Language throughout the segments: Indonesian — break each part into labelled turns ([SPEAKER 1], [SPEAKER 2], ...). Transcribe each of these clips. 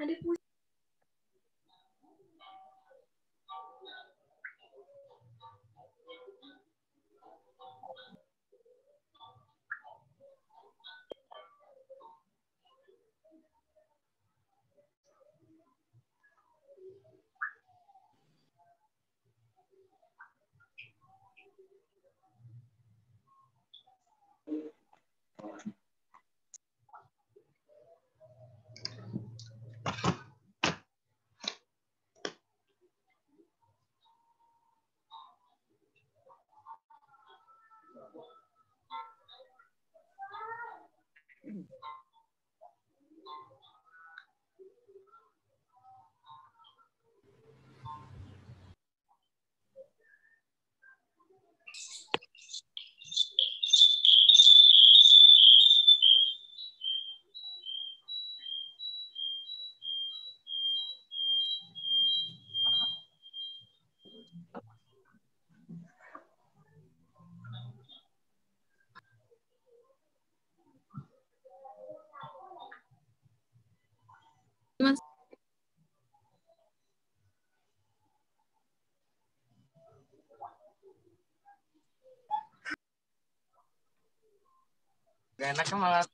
[SPEAKER 1] Ada
[SPEAKER 2] Mas.
[SPEAKER 3] Gak enaknya malah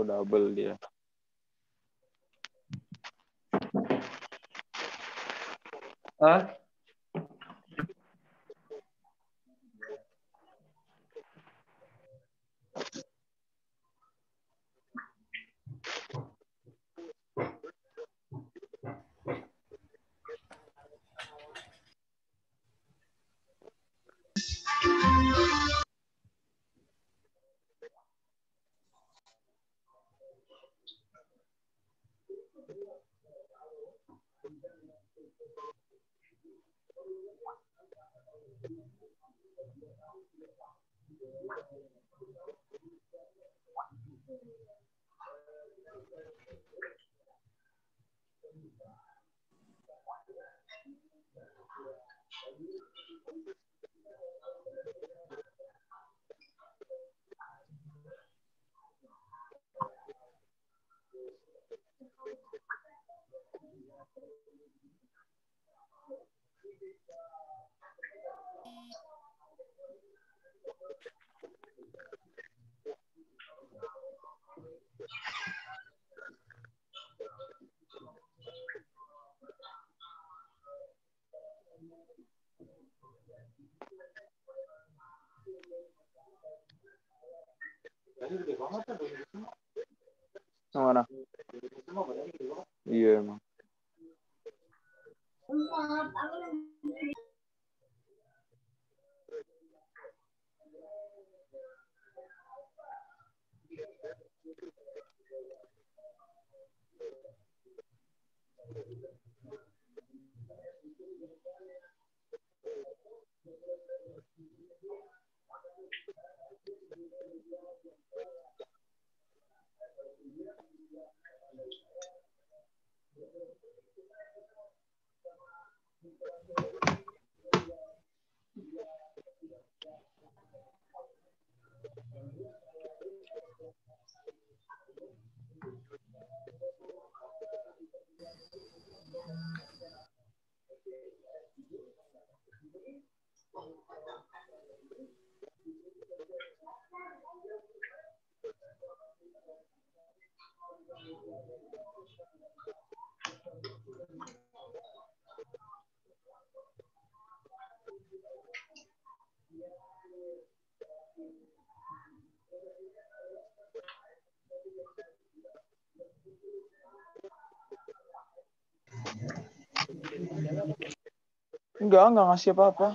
[SPEAKER 4] double dia.
[SPEAKER 5] Hah?
[SPEAKER 4] Yang mana? Iya emang. Enggak ngasih apa-apa.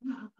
[SPEAKER 5] Masuk.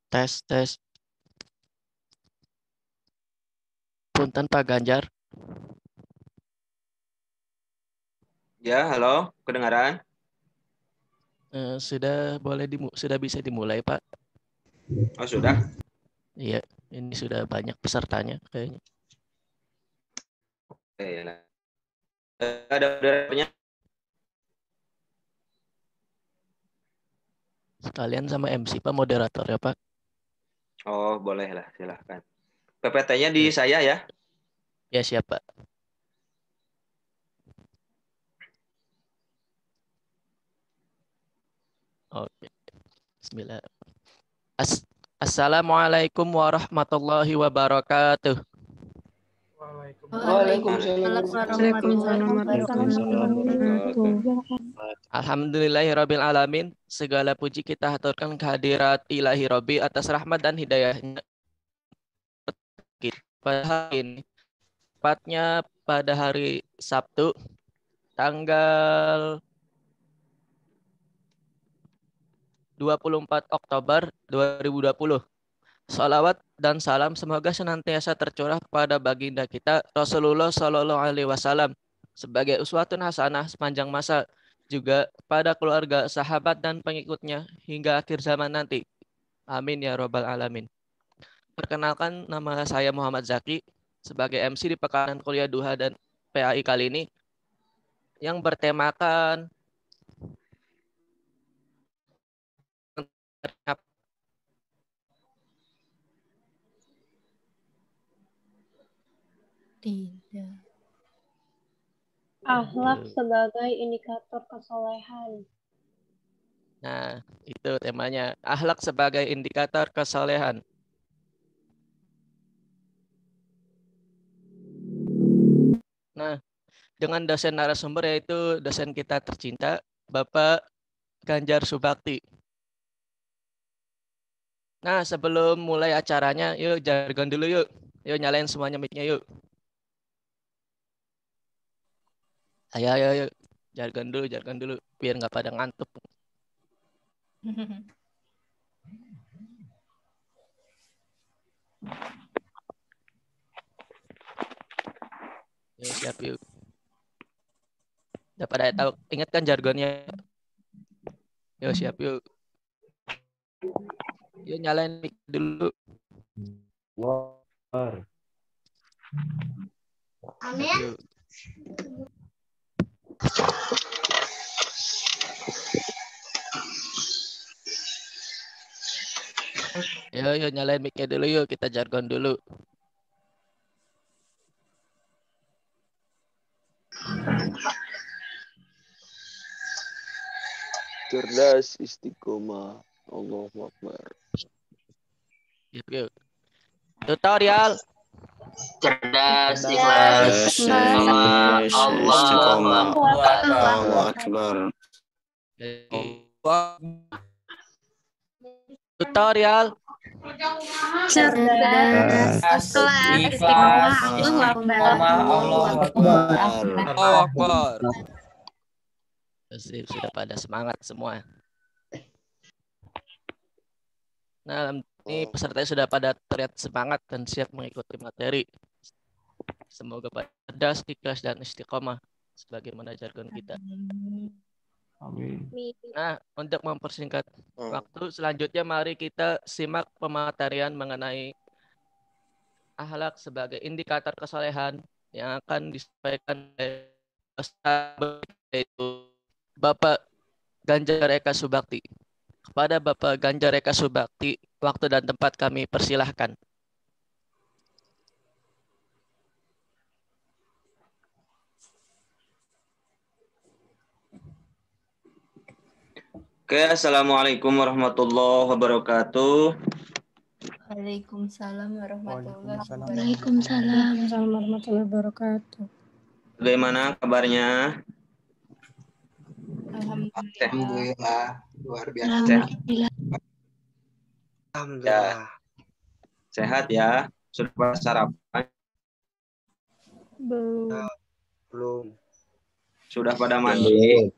[SPEAKER 2] Tes, tes. Punten Pak Ganjar.
[SPEAKER 5] Ya, halo, kedengaran?
[SPEAKER 2] Sudah bisa dimulai, Pak.
[SPEAKER 5] Oh, sudah.
[SPEAKER 2] Iya, ini sudah banyak pesertanya kayaknya.
[SPEAKER 5] Oke, ya. Ada moderatornya?
[SPEAKER 2] Sekalian sama MC, Pak, moderator ya, Pak.
[SPEAKER 5] Oh, boleh lah, silahkan. PPT-nya di saya ya.
[SPEAKER 2] Ya, siap, Pak. Oke. Bismillah. Assalamualaikum warahmatullahi wabarakatuh.
[SPEAKER 1] Waalaikumsalam warahmatullahi wabarakatuh.
[SPEAKER 2] Alhamdulillahirabbil alamin. Segala puji kita haturkan kehadirat Ilahi Robbi atas rahmat dan hidayahnya pada hari ini. Tepatnya pada hari Sabtu tanggal 24 Oktober 2020. Salawat dan salam semoga senantiasa tercurah kepada baginda kita Rasulullah Shallallahu Alaihi Wasallam sebagai uswatun hasanah sepanjang masa, juga pada keluarga, sahabat dan pengikutnya hingga akhir zaman nanti. Amin ya robbal alamin. Perkenalkan, nama saya Muhammad Zaki sebagai MC di Pekanan Kuliah Duha dan PAI kali ini yang bertemakan
[SPEAKER 1] Tidak. Akhlak sebagai indikator kesolehan.
[SPEAKER 2] Nah, itu temanya. Akhlak sebagai indikator kesolehan. Nah, dengan dosen narasumber yaitu dosen kita tercinta, Bapak Ganjar Subakti. Nah, sebelum mulai acaranya, yuk jargon dulu yuk. Yuk nyalain semuanya mic-nya yuk. Ayo. Jargon dulu. Biar nggak pada ngantuk. Yuk, siap yuk. Udah pada tahu, ingat kan jargonnya? Yuk, siap yuk. Yuk nyalain mic dulu.
[SPEAKER 1] Amin.
[SPEAKER 2] Yuk nyalain mic-nya dulu yuk, kita jargon dulu.
[SPEAKER 4] Cerdas, istiqomah. Allahu Akbar.
[SPEAKER 2] Yuk. Tutorial.
[SPEAKER 3] Cerdas, ikhlas, sama Allah,
[SPEAKER 4] Allahu Akbar.
[SPEAKER 2] Tutorial.
[SPEAKER 1] Cerdas.
[SPEAKER 6] Kelas
[SPEAKER 7] Ikhlas.
[SPEAKER 6] Allahu Akbar.
[SPEAKER 7] Allahu Akbar.
[SPEAKER 2] Allahu Akbar. Sip, sudah pada semangat semua. Nah, ini peserta sudah pada terlihat semangat dan siap mengikuti materi. Semoga cerdas, ikhlas, dan istiqomah sebagaimana jargon kita.
[SPEAKER 7] Amin.
[SPEAKER 2] Nah, untuk mempersingkat waktu, selanjutnya mari kita simak pematerian mengenai akhlak sebagai indikator kesolehan yang akan disampaikan oleh yaitu Bapak Ganjar Eka Subakti. Kepada Bapak Ganjar Eka Subakti, waktu dan tempat kami persilahkan.
[SPEAKER 5] Oke, assalamualaikum warahmatullahi wabarakatuh.
[SPEAKER 6] Waalaikumsalam warahmatullahi wabarakatuh.
[SPEAKER 1] Waalaikumsalam warahmatullahi wabarakatuh.
[SPEAKER 5] Bagaimana kabarnya?
[SPEAKER 6] Alhamdulillah.
[SPEAKER 7] Luar biasa.
[SPEAKER 1] Alhamdulillah.
[SPEAKER 5] Ya. Sehat ya? Sudah pada sarapan?
[SPEAKER 1] Belum.
[SPEAKER 5] Sudah pada mandi?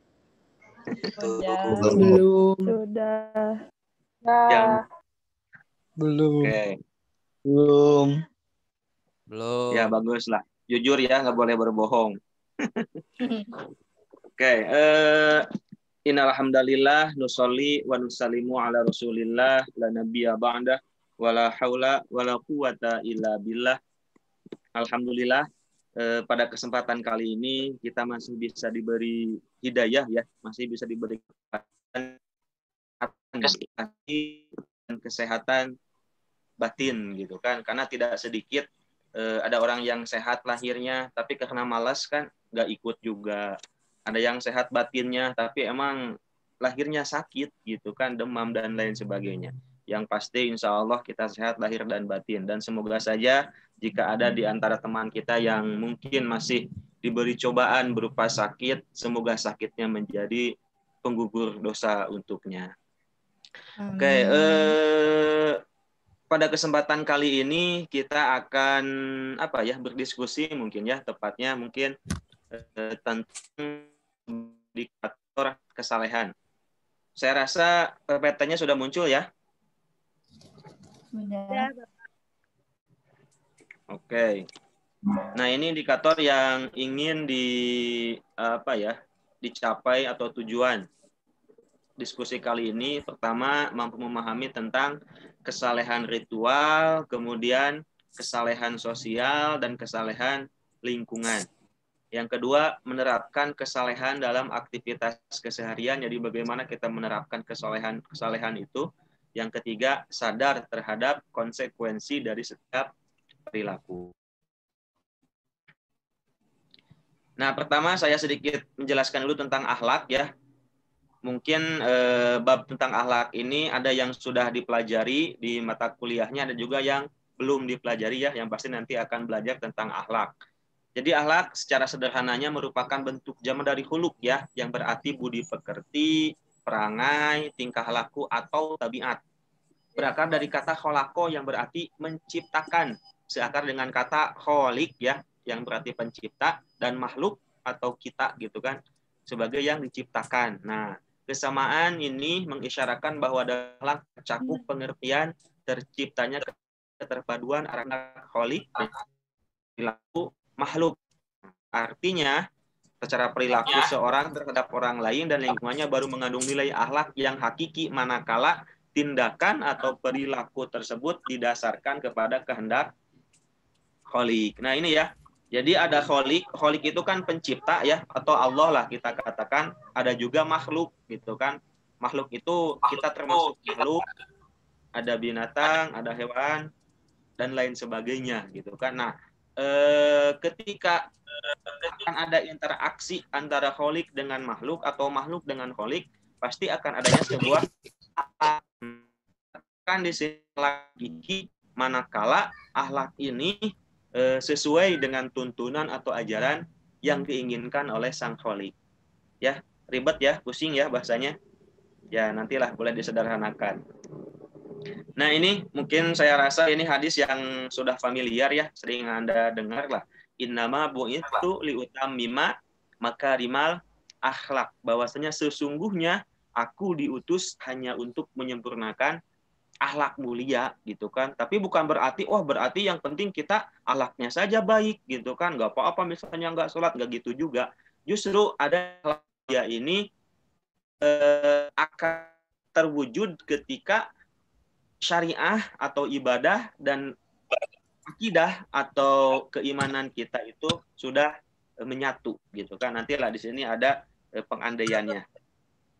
[SPEAKER 1] Belum. Sudah.
[SPEAKER 5] Yang
[SPEAKER 7] Belum.
[SPEAKER 5] Oke.
[SPEAKER 2] Belum.
[SPEAKER 5] Ya bagus lah. Jujur ya, nggak boleh berbohong. Oke. Innal hamdalillah nusolli wa nusallimu ala Rasulillah la nabiyya ba'dah wala haula wala quwata illa billah. Alhamdulillah, pada kesempatan kali ini kita masih bisa diberi hidayah ya, masih bisa diberi kesehatan batin gitu kan, karena tidak sedikit ada orang yang sehat lahirnya tapi karena malas kan nggak ikut juga, ada yang sehat batinnya tapi emang lahirnya sakit gitu kan, demam dan lain sebagainya. Yang pasti insya Allah kita sehat lahir dan batin, dan semoga saja jika ada di antara teman kita yang mungkin masih diberi cobaan berupa sakit, semoga sakitnya menjadi penggugur dosa untuknya. Oke, pada kesempatan kali ini kita akan berdiskusi mungkin ya, tepatnya mungkin tentang indikator kesalehan. Saya rasa PPT-nya sudah muncul ya.
[SPEAKER 6] Sudah.
[SPEAKER 5] Oke. Nah, ini indikator yang ingin dicapai atau tujuan diskusi kali ini. Pertama, mampu memahami tentang kesalehan ritual, kemudian kesalehan sosial dan kesalehan lingkungan. Yang kedua, menerapkan kesalehan dalam aktivitas keseharian. Jadi bagaimana kita menerapkan kesalehan itu. Yang ketiga, sadar terhadap konsekuensi dari setiap perilaku. Nah, pertama saya sedikit menjelaskan dulu tentang akhlak ya. Mungkin bab tentang akhlak ini ada yang sudah dipelajari di mata kuliahnya, ada juga yang belum dipelajari ya, yang pasti nanti akan belajar tentang akhlak. Jadi akhlak secara sederhananya merupakan bentuk jamak dari huluk ya, yang berarti budi pekerti, perangai, tingkah laku atau tabiat. Berakar dari kata kholako yang berarti menciptakan, seakar dengan kata kholik ya, yang berarti pencipta, dan makhluk atau kita gitu kan, sebagai yang diciptakan. Nah, kesamaan ini mengisyaratkan bahwa dalam cakup pengertian terciptanya keterpaduan antara kholik dan perilaku makhluk. Artinya, secara perilaku seorang terhadap orang lain dan lingkungannya baru mengandung nilai akhlak yang hakiki, manakala tindakan atau perilaku tersebut didasarkan kepada kehendak kholik. Nah ini ya, jadi ada kholik itu kan pencipta ya, atau Allah lah kita katakan. Ada juga makhluk gitu kan. Makhluk itu kita termasuk makhluk, ada binatang, ada hewan, dan lain sebagainya gitu kan. Nah, ketika akan ada interaksi antara kholik dengan makhluk atau makhluk dengan kholik, pasti akan adanya sebuah kan di sini lagi manakala akhlak ini sesuai dengan tuntunan atau ajaran yang diinginkan oleh sang kholik. Ya, ribet ya, pusing ya bahasanya. Ya, nantilah boleh disederhanakan. Nah, ini mungkin saya rasa ini hadis yang sudah familiar ya, sering Anda dengar lah. Innama bu'itsu liutammima makarimal akhlak. Bahwasanya sesungguhnya aku diutus hanya untuk menyempurnakan akhlak mulia gitu kan. Tapi bukan berarti berarti yang penting kita akhlaknya saja baik gitu kan. Nggak apa-apa misalnya nggak sholat, nggak gitu juga. Justru ada akhlak mulia ini akan terwujud ketika syariah atau ibadah dan akidah atau keimanan kita itu sudah menyatu gitu kan. Nantilah di sini ada pengandaiannya.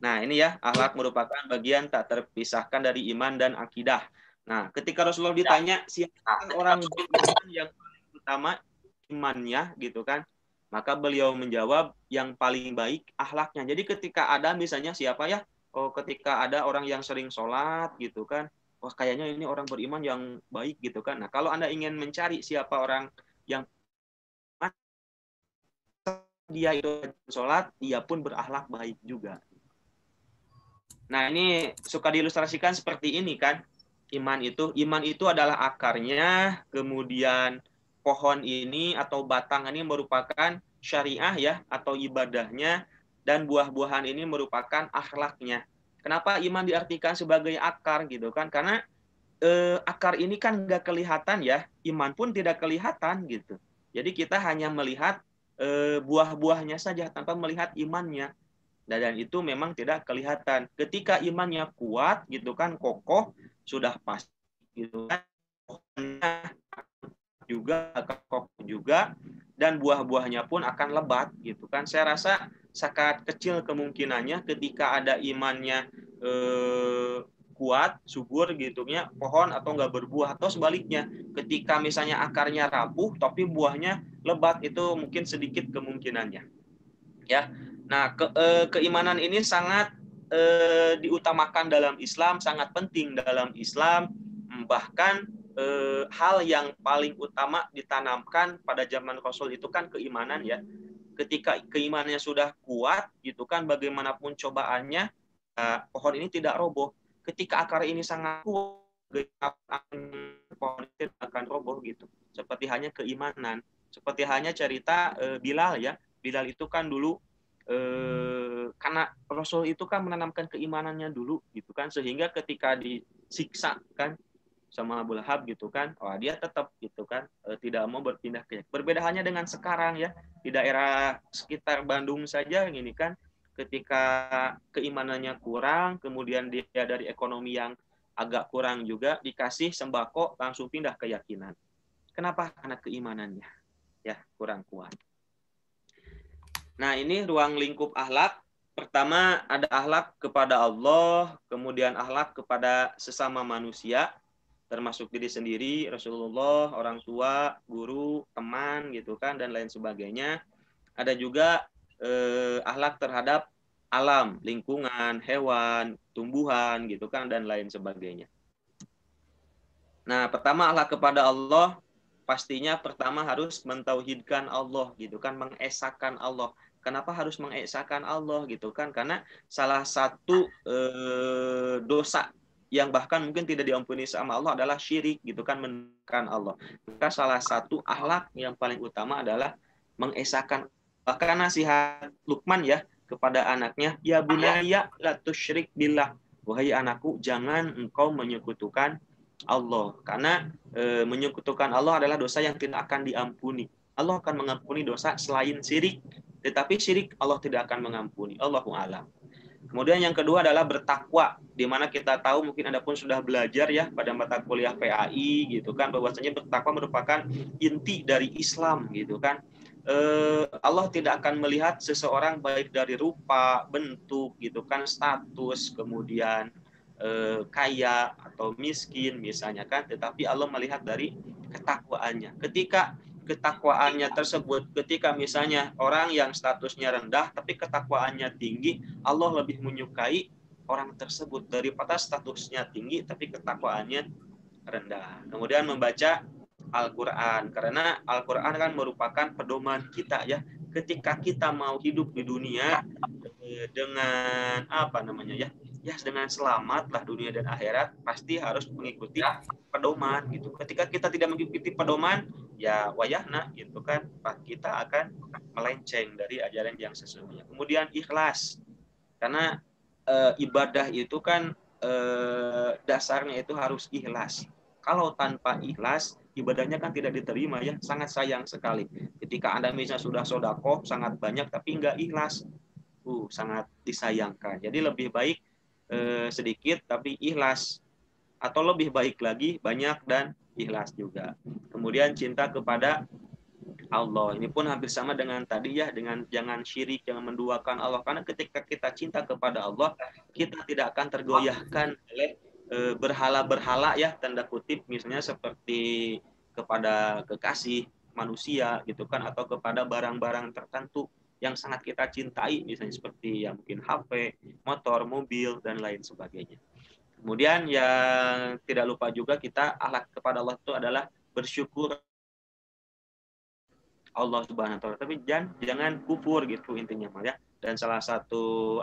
[SPEAKER 5] Nah, ini ya, akhlak merupakan bagian tak terpisahkan dari iman dan akidah. Nah, ketika Rasulullah ditanya siapa orang beriman yang paling utama imannya gitu kan, maka beliau menjawab yang paling baik akhlaknya. Jadi ketika ada misalnya siapa ya, ketika ada orang yang sering sholat gitu kan, wah kayaknya ini orang beriman yang baik gitu kan. Nah, kalau Anda ingin mencari siapa orang yang dia itu sholat, dia pun berakhlak baik juga. Nah, ini suka diilustrasikan seperti ini kan. Iman itu adalah akarnya, kemudian pohon ini atau batang ini merupakan syariah ya atau ibadahnya, dan buah-buahan ini merupakan akhlaknya. Kenapa iman diartikan sebagai akar gitu kan? Karena akar ini kan nggak kelihatan ya, iman pun tidak kelihatan gitu. Jadi kita hanya melihat buah-buahnya saja tanpa melihat imannya. Dan itu memang tidak kelihatan. Ketika imannya kuat gitu kan, kokoh, sudah pasti gitu kan, juga akan kokoh juga, dan buah-buahnya pun akan lebat gitu kan. Saya rasa sangat kecil kemungkinannya ketika ada imannya kuat, subur gitu ya, pohon atau nggak berbuah, atau sebaliknya ketika misalnya akarnya rapuh tapi buahnya lebat, itu mungkin sedikit kemungkinannya ya. Nah, keimanan ini sangat diutamakan dalam Islam, sangat penting dalam Islam, bahkan hal yang paling utama ditanamkan pada zaman Rasul itu kan keimanan ya. Ketika keimanannya sudah kuat gitu kan, bagaimanapun cobaannya, pohon ini tidak roboh. Ketika akar ini sangat kuat, pohon itu akan roboh gitu. Seperti hanya keimanan, seperti hanya cerita Bilal ya. Bilal itu kan dulu karena Rasul itu kan menanamkan keimanannya dulu gitu kan, sehingga ketika disiksa kan sama Abu Lahab gitu kan, dia tetap gitu kan tidak mau berpindah ke. Berbeda hanya dengan sekarang ya, di daerah sekitar Bandung saja gini kan, ketika keimanannya kurang, kemudian dia dari ekonomi yang agak kurang juga, dikasih sembako langsung pindah keyakinan. Kenapa? Karena keimanannya ya kurang kuat. Nah, ini ruang lingkup akhlak. Pertama ada akhlak kepada Allah, kemudian akhlak kepada sesama manusia, termasuk diri sendiri, Rasulullah, orang tua, guru, teman gitu kan, dan lain sebagainya. Ada juga akhlak terhadap alam, lingkungan, hewan, tumbuhan gitu kan, dan lain sebagainya. Nah, pertama akhlak kepada Allah, pastinya pertama harus mentauhidkan Allah gitu kan, mengesahkan Allah. Kenapa harus mengesahkan Allah gitu kan? Karena salah satu dosa yang bahkan mungkin tidak diampuni sama Allah adalah syirik gitu kan, menduakan Allah. Maka salah satu akhlak yang paling utama adalah mengesahkan. Bahkan nasihat Luqman ya kepada anaknya, ya bunayya la tusyrik billah. Wahai anakku, jangan engkau menyekutukan Allah. Karena menyekutukan Allah adalah dosa yang tidak akan diampuni. Allah akan mengampuni dosa selain syirik, tetapi syirik Allah tidak akan mengampuni. Allahu a'lam. Kemudian yang kedua adalah bertakwa, di mana kita tahu mungkin Anda pun sudah belajar ya pada mata kuliah PAI gitu kan, bahwasanya bertakwa merupakan inti dari Islam gitu kan. Allah tidak akan melihat seseorang baik dari rupa, bentuk gitu kan, status, kemudian kaya atau miskin misalnya kan, tetapi Allah melihat dari ketakwaannya. Ketika ketakwaannya tersebut, ketika misalnya orang yang statusnya rendah tapi ketakwaannya tinggi, Allah lebih menyukai orang tersebut daripada statusnya tinggi tapi ketakwaannya rendah. Kemudian membaca Al-Quran, karena Al-Quran kan merupakan pedoman kita ya, ketika kita mau hidup di dunia dengan ya dengan selamat lah dunia dan akhirat, pasti harus mengikuti pedoman gitu. Ketika kita tidak mengikuti pedoman, ya wayahna gitu kan, kita akan melenceng dari ajaran yang sesungguhnya. Kemudian ikhlas, karena ibadah itu kan dasarnya itu harus ikhlas. Kalau tanpa ikhlas, ibadahnya kan tidak diterima ya, sangat sayang sekali. Ketika Anda misalnya sudah sodakoh sangat banyak tapi nggak ikhlas, sangat disayangkan. Jadi lebih baik sedikit tapi ikhlas, atau lebih baik lagi banyak dan ikhlas juga. Kemudian cinta kepada Allah. Ini pun hampir sama dengan tadi ya, dengan jangan syirik, jangan menduakan Allah. Karena ketika kita cinta kepada Allah, kita tidak akan tergoyahkan oleh berhala-berhala ya, tanda kutip, misalnya seperti kepada kekasih manusia gitu kan, atau kepada barang-barang tertentu yang sangat kita cintai, misalnya seperti ya mungkin HP, motor, mobil, dan lain sebagainya. Kemudian yang tidak lupa juga kita akhlak kepada Allah itu adalah bersyukur Allah Subhanahu wa taala. Tapi jangan kufur gitu intinya ya. Dan salah satu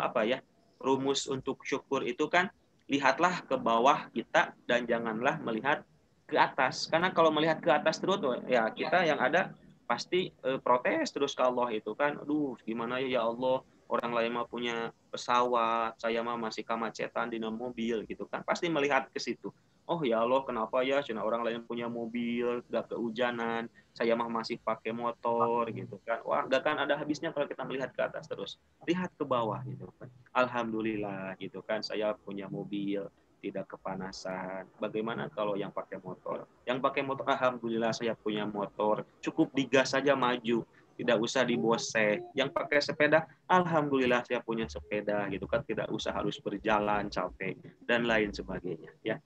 [SPEAKER 5] rumus untuk syukur itu kan lihatlah ke bawah kita dan janganlah melihat ke atas. Karena kalau melihat ke atas terus ya kita yang ada pasti protes terus ke Allah itu kan. Aduh, gimana ya Allah, orang lain mah punya pesawat, saya mah masih kamacetan di mobil gitu kan. Pasti melihat ke situ. Oh ya Allah, kenapa ya cina orang lain punya mobil, gak kehujanan, saya mah masih pakai motor gitu kan. Wah, gak kan ada habisnya kalau kita melihat ke atas terus. Lihat ke bawah gitu kan. Alhamdulillah gitu kan, saya punya mobil, tidak kepanasan. Bagaimana kalau yang pakai motor? Yang pakai motor, alhamdulillah saya punya motor, cukup digas saja maju, tidak usah diboseh. Yang pakai sepeda, alhamdulillah saya punya sepeda gitu kan, tidak usah harus berjalan capek dan lain sebagainya ya.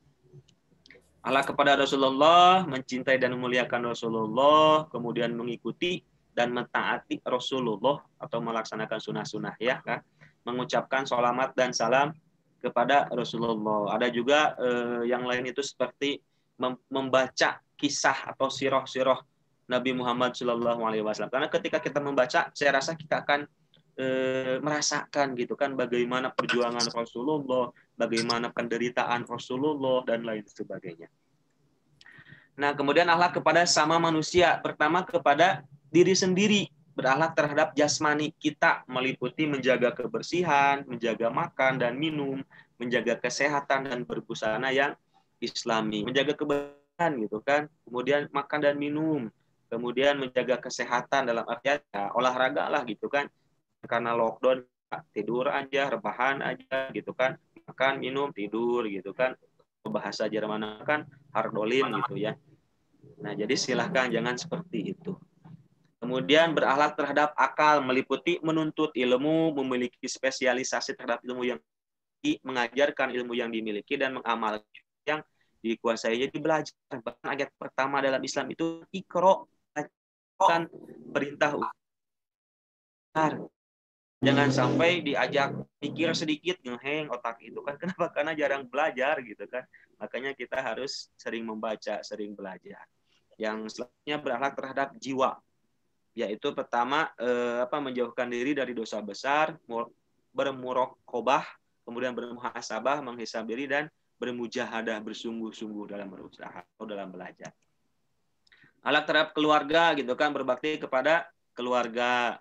[SPEAKER 5] Allah kepada Rasulullah, mencintai dan memuliakan Rasulullah, kemudian mengikuti dan mentaati Rasulullah atau melaksanakan sunnah-sunnah ya kan, mengucapkan sholawat dan salam kepada Rasulullah. Ada juga yang lain itu seperti membaca kisah atau sirah-sirah Nabi Muhammad SAW. Karena ketika kita membaca, saya rasa kita akan merasakan gitu kan bagaimana perjuangan Rasulullah, bagaimana penderitaan Rasulullah dan lain sebagainya. Nah, kemudian akhlak kepada sama manusia, pertama kepada diri sendiri, berakhlak terhadap jasmani kita, meliputi menjaga kebersihan, menjaga makan dan minum, menjaga kesehatan dan berbusana yang islami, menjaga kebersihan gitu kan, kemudian makan dan minum, kemudian menjaga kesehatan dalam artian ya, olahraga lah gitu kan. Karena lockdown tidur aja, rebahan aja gitu kan, makan minum tidur gitu kan, bahasa Jerman kan hardolin gitu ya. Nah jadi silahkan jangan seperti itu. Kemudian berakhlak terhadap akal, meliputi menuntut ilmu, memiliki spesialisasi terhadap ilmu yang mengajarkan ilmu yang dimiliki dan mengamalkan yang dikuasai. Jadi belajar. Bahkan ayat pertama dalam Islam itu ikro, kan perintah utar. Jangan sampai diajak pikir sedikit ngeheng otak itu kan. Kenapa? Karena jarang belajar gitu kan. Makanya kita harus sering membaca, sering belajar. Yang selanjutnya berakhlak terhadap jiwa, yaitu pertama menjauhkan diri dari dosa besar, bermuraqabah, kemudian bermuhasabah, menghisab diri, dan bermujahadah, bersungguh-sungguh dalam berusaha atau dalam belajar. Akhlak terhadap keluarga gitu kan, berbakti kepada keluarga.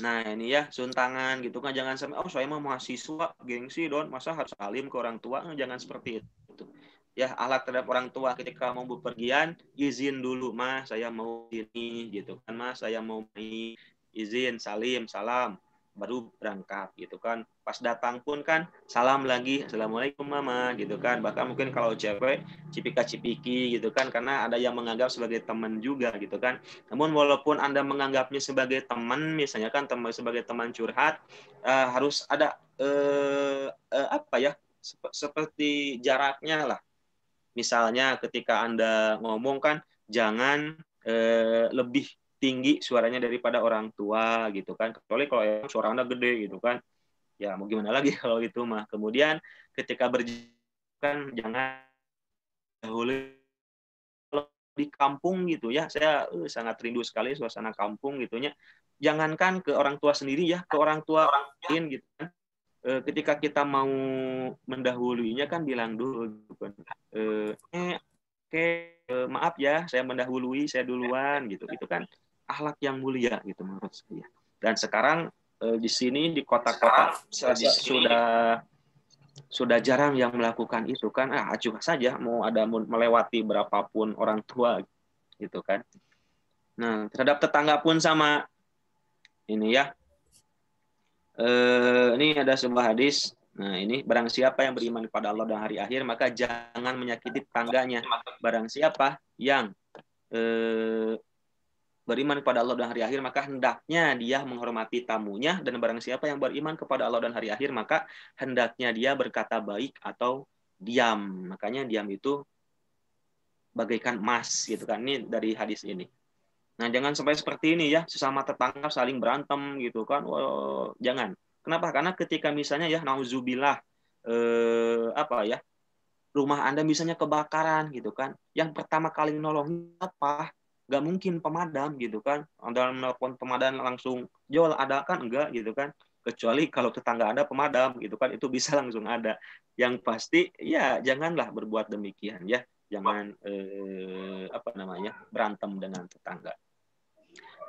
[SPEAKER 5] Nah ini ya suntangan gitu kan, jangan sampai saya mah mahasiswa gengsi don, masa harus alim ke orang tua, jangan seperti itu ya. Akhlak terhadap orang tua, ketika mau bepergian izin dulu, mas saya mau ini gitu kan, mas saya mau ini, izin, salam baru berangkat gitu kan. Pas datang pun kan salam lagi, assalamualaikum mama gitu kan. Bahkan mungkin kalau cewek cipika-cipiki gitu kan, karena ada yang menganggap sebagai teman juga gitu kan. Namun walaupun Anda menganggapnya sebagai teman, misalnya kan sebagai teman curhat, harus ada seperti jaraknya lah. Misalnya ketika Anda ngomong kan jangan lebih tinggi suaranya daripada orang tua gitu kan, kecuali kalau yang suara Anda gede gitu kan, ya mau gimana lagi kalau gitu mah. Kemudian ketika berjalan jangan dahulu di kampung gitu ya, saya sangat rindu sekali suasana kampung gitunya. Jangankan ke orang tua sendiri ya, ke orang tua lain gitu kan, ketika kita mau mendahuluinya kan bilang dulu gitu kan. Maaf ya, saya mendahului, saya duluan gitu. Itu kan akhlak yang mulia gitu menurut saya. Dan sekarang di sini di kota-kota sudah jarang yang melakukan itu kan. Acuh saja mau ada melewati berapapun orang tua gitu kan. Nah, terhadap tetangga pun sama. Ini ya. Ini ada sebuah hadis. Nah, ini barang siapa yang beriman kepada Allah dan hari akhir, maka jangan menyakiti tetangganya. Barang siapa yang beriman kepada Allah dan hari akhir, maka hendaknya dia menghormati tamunya. Dan barang siapa yang beriman kepada Allah dan hari akhir, maka hendaknya dia berkata baik atau diam. Makanya diam itu bagaikan emas gitu kan. Ini dari hadis ini. Nah, jangan sampai seperti ini ya, sesama tetangga saling berantem gitu kan. Jangan. Kenapa? Karena ketika misalnya ya, nauzubillah, rumah Anda misalnya kebakaran gitu kan. Yang pertama kali nolong apa? Gak mungkin pemadam gitu kan. Anda menelpon pemadam langsung, Jol ada kan? Enggak gitu kan. Kecuali kalau tetangga Anda pemadam gitu kan, itu bisa langsung ada. Yang pasti ya janganlah berbuat demikian ya. Jangan berantem dengan tetangga.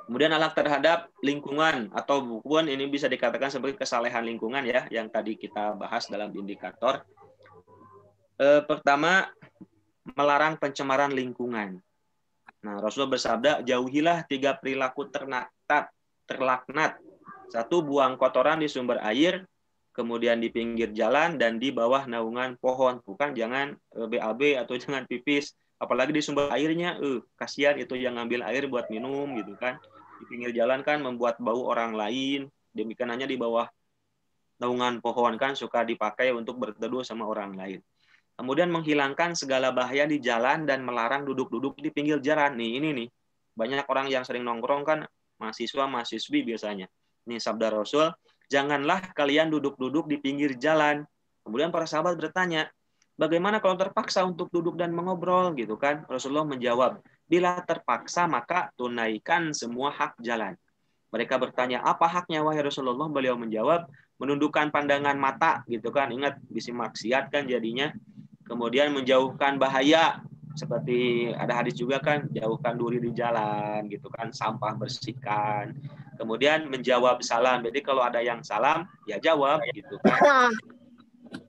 [SPEAKER 5] Kemudian akhlak terhadap lingkungan atau bukan ini bisa dikatakan sebagai kesalehan lingkungan ya, yang tadi kita bahas dalam indikator. Pertama, melarang pencemaran lingkungan. Nah, Rasulullah bersabda, jauhilah 3 perilaku terlaknat. 1, buang kotoran di sumber air, kemudian di pinggir jalan dan di bawah naungan pohon. Bukan jangan BAB atau jangan pipis, apalagi di sumber airnya, kasihan itu yang ngambil air buat minum gitu kan. Di pinggir jalan kan membuat bau orang lain, demikian hanya di bawah naungan pohon kan suka dipakai untuk berteduh sama orang lain. Kemudian menghilangkan segala bahaya di jalan dan melarang duduk-duduk di pinggir jalan. Ini nih, banyak orang yang sering nongkrong kan, mahasiswa-mahasiswi biasanya. Ini sabda Rasul, janganlah kalian duduk-duduk di pinggir jalan. Kemudian para sahabat bertanya, bagaimana kalau terpaksa untuk duduk dan mengobrol gitu kan? Rasulullah menjawab, bila terpaksa maka tunaikan semua hak jalan. Mereka bertanya, apa haknya wahai Rasulullah? Beliau menjawab, menundukkan pandangan mata gitu kan. Ingat bisa maksiat kan jadinya. Kemudian menjauhkan bahaya, seperti ada hadis juga kan, jauhkan duri di jalan gitu kan, sampah bersihkan. Kemudian menjawab salam. Jadi kalau ada yang salam, ya jawab gitu kan.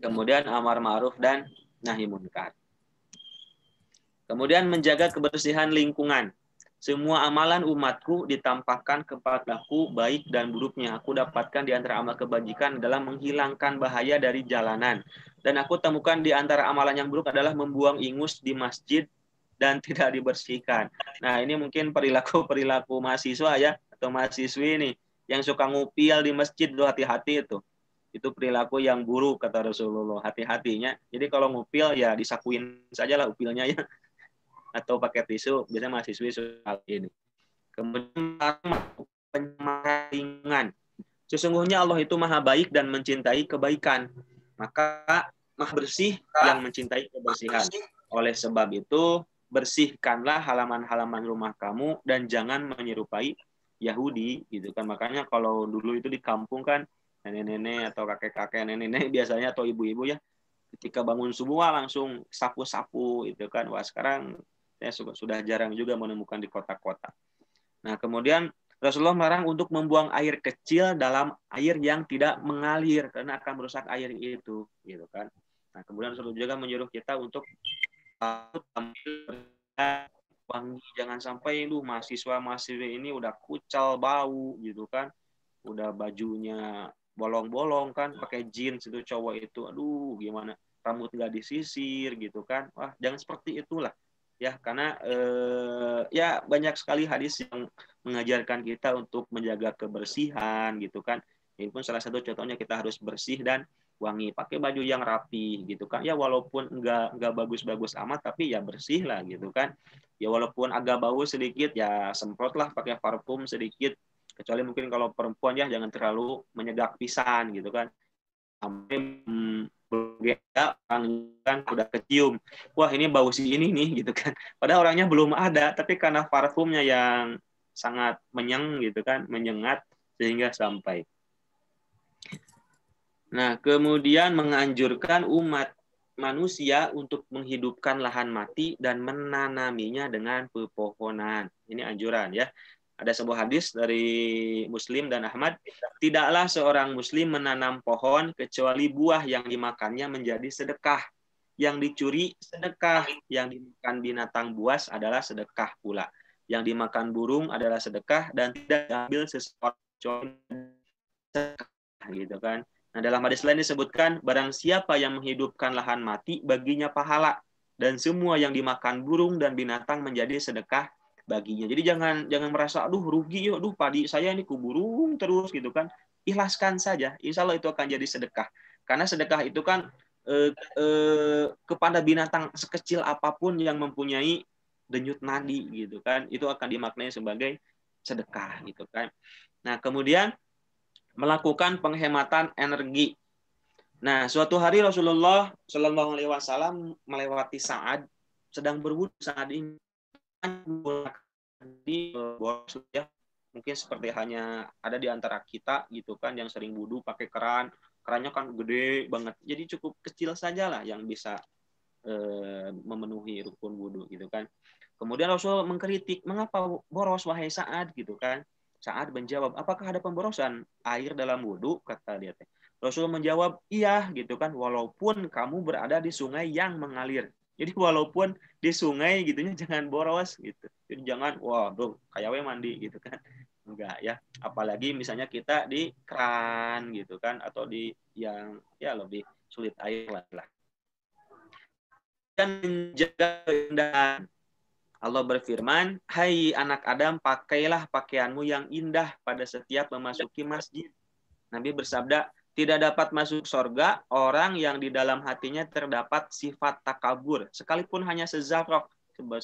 [SPEAKER 5] Kemudian amar ma'ruf dan nahi munkar. Kemudian menjaga kebersihan lingkungan. Semua amalan umatku ditampakkan kepadaku baik dan buruknya. Aku dapatkan di antara amal kebajikan adalah menghilangkan bahaya dari jalanan. Dan aku temukan di antara amalan yang buruk adalah membuang ingus di masjid dan tidak dibersihkan. Nah, ini mungkin perilaku mahasiswa ya, atau mahasiswi ini yang suka ngupil di masjid, tuh hati-hati itu. Itu perilaku yang buruk kata Rasulullah, hati-hatinya. Jadi kalau ngupil ya disakuin saja lah upilnya ya. Atau pakai tisu, biasanya mahasiswi soal ini. Kemudian pencemaran lingkungan. Sesungguhnya Allah itu maha baik dan mencintai kebaikan. Maka maha bersih yang mencintai kebersihan. Oleh sebab itu, bersihkanlah halaman-halaman rumah kamu dan jangan menyerupai Yahudi gitu kan. Makanya kalau dulu itu di kampung kan nenek-nenek atau kakek-kakek nenek-nenek biasanya atau ibu-ibu ya, ketika bangun subuh langsung sapu-sapu itu kan. Wah, sekarang saya sudah jarang juga menemukan di kota-kota. Nah, kemudian Rasulullah melarang untuk membuang air kecil dalam air yang tidak mengalir karena akan merusak air itu, gitu kan. Nah, kemudian Rasulullah juga menyuruh kita untuk wangi, jangan sampai lu mahasiswa-mahasiswa ini udah kucal bau gitu kan, udah bajunya bolong-bolong kan, pakai jeans itu cowok itu, aduh gimana, rambut nggak disisir gitu kan. Wah, jangan seperti itulah. Ya, karena ya banyak sekali hadis yang mengajarkan kita untuk menjaga kebersihan gitu kan. Ini pun salah satu contohnya, kita harus bersih dan wangi, pakai baju yang rapi gitu kan. Ya walaupun enggak bagus-bagus amat, tapi ya bersih lah gitu kan. Ya walaupun agak bau sedikit, ya semprotlah pakai parfum sedikit. Kecuali mungkin kalau perempuan ya jangan terlalu menyegak pisan gitu kan. Sampai kan udah kecium, wah ini bau si ini nih gitu kan, padahal orangnya belum ada, tapi karena parfumnya yang sangat menyengat sehingga sampai. Nah, kemudian menganjurkan umat manusia untuk menghidupkan lahan mati dan menanaminya dengan pepohonan. Ini anjuran ya. Ada sebuah hadis dari Muslim dan Ahmad, tidaklah seorang muslim menanam pohon kecuali buah yang dimakannya menjadi sedekah. Yang dicuri sedekah, yang dimakan binatang buas adalah sedekah pula. Yang dimakan burung adalah sedekah dan tidak diambil sesuatu sedekah, gitu kan. Nah, dalam hadis lain disebutkan, barang siapa yang menghidupkan lahan mati, baginya pahala. Dan semua yang dimakan burung dan binatang menjadi sedekah baginya. Jadi jangan merasa, aduh rugi, aduh padi saya ini kuburung terus gitu kan. Ikhlaskan saja, insya Allah itu akan jadi sedekah. Karena sedekah itu kan kepada binatang sekecil apapun yang mempunyai denyut nadi gitu kan, itu akan dimaknai sebagai sedekah gitu kan. Nah, kemudian melakukan penghematan energi. Nah, suatu hari Rasulullah Shallallahu Alaihi Wasallam melewati Sa'ad sedang berwudu. Saat ini ya, mungkin seperti hanya ada di antara kita gitu kan yang sering wudu pakai kerannya kan gede banget. Jadi cukup kecil sajalah yang bisa memenuhi rukun wudu gitu kan. Kemudian Rasul mengkritik, mengapa boros wahai Sa'ad gitu kan. Sa'ad menjawab, apakah ada pemborosan air dalam wudhu? Kata dia. Rasul menjawab, iya gitu kan, walaupun kamu berada di sungai yang mengalir. Jadi walaupun di sungai gitunya jangan boros gitu. Jadi jangan, wah bro, kayak we mandi gitu kan. Enggak ya. Apalagi misalnya kita di keran gitu kan, atau di yang ya lebih sulit air lah. Dan menjaga keindahan. Allah berfirman, hai anak Adam, pakailah pakaianmu yang indah pada setiap memasuki masjid. Nabi bersabda, tidak dapat masuk surga orang yang di dalam hatinya terdapat sifat takabur, sekalipun hanya sezarroh,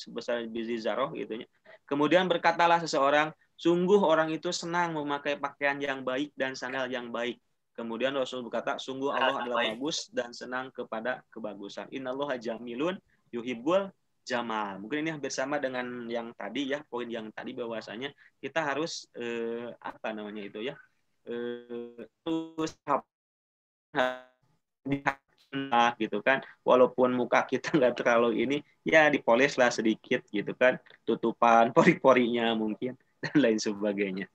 [SPEAKER 5] sebesar biji zarroh gitu. Kemudian berkatalah seseorang, sungguh orang itu senang memakai pakaian yang baik dan sandal yang baik. Kemudian Rasul berkata, sungguh Allah adalah bagus dan senang kepada kebagusan. Innallaha jamilun yuhibbul jamal. Mungkin ini hampir sama dengan yang tadi ya, poin yang tadi bahwasanya kita harus apa namanya itu ya, terus gitu kan, walaupun muka kita nggak terlalu ini ya dipoles lah sedikit gitu kan, tutupan pori-porinya mungkin dan lain sebagainya.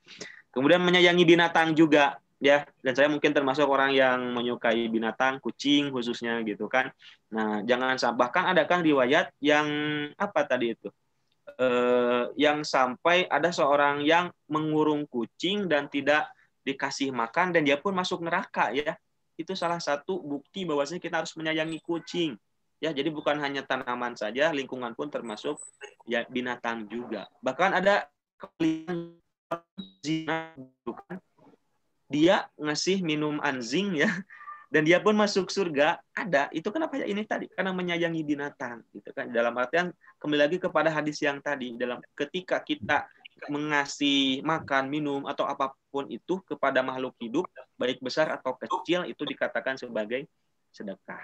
[SPEAKER 5] Kemudian menyayangi binatang juga ya, dan saya mungkin termasuk orang yang menyukai binatang, kucing khususnya gitu kan. Nah, jangan sampai, bahkan ada kan riwayat yang apa tadi itu, yang sampai ada seorang yang mengurung kucing dan tidak dikasih makan dan dia pun masuk neraka ya. Itu salah satu bukti bahwasanya kita harus menyayangi kucing ya. Jadi bukan hanya tanaman saja, lingkungan pun termasuk ya binatang juga. Bahkan ada zina bukan, dia ngasih minum anjing ya, dan dia pun masuk surga. Ada itu, kenapa ya ini tadi, karena menyayangi binatang gitu kan. Dalam artian kembali lagi kepada hadis yang tadi, dalam ketika kita mengasih makan, minum atau apapun itu kepada makhluk hidup baik besar atau kecil, itu dikatakan sebagai sedekah.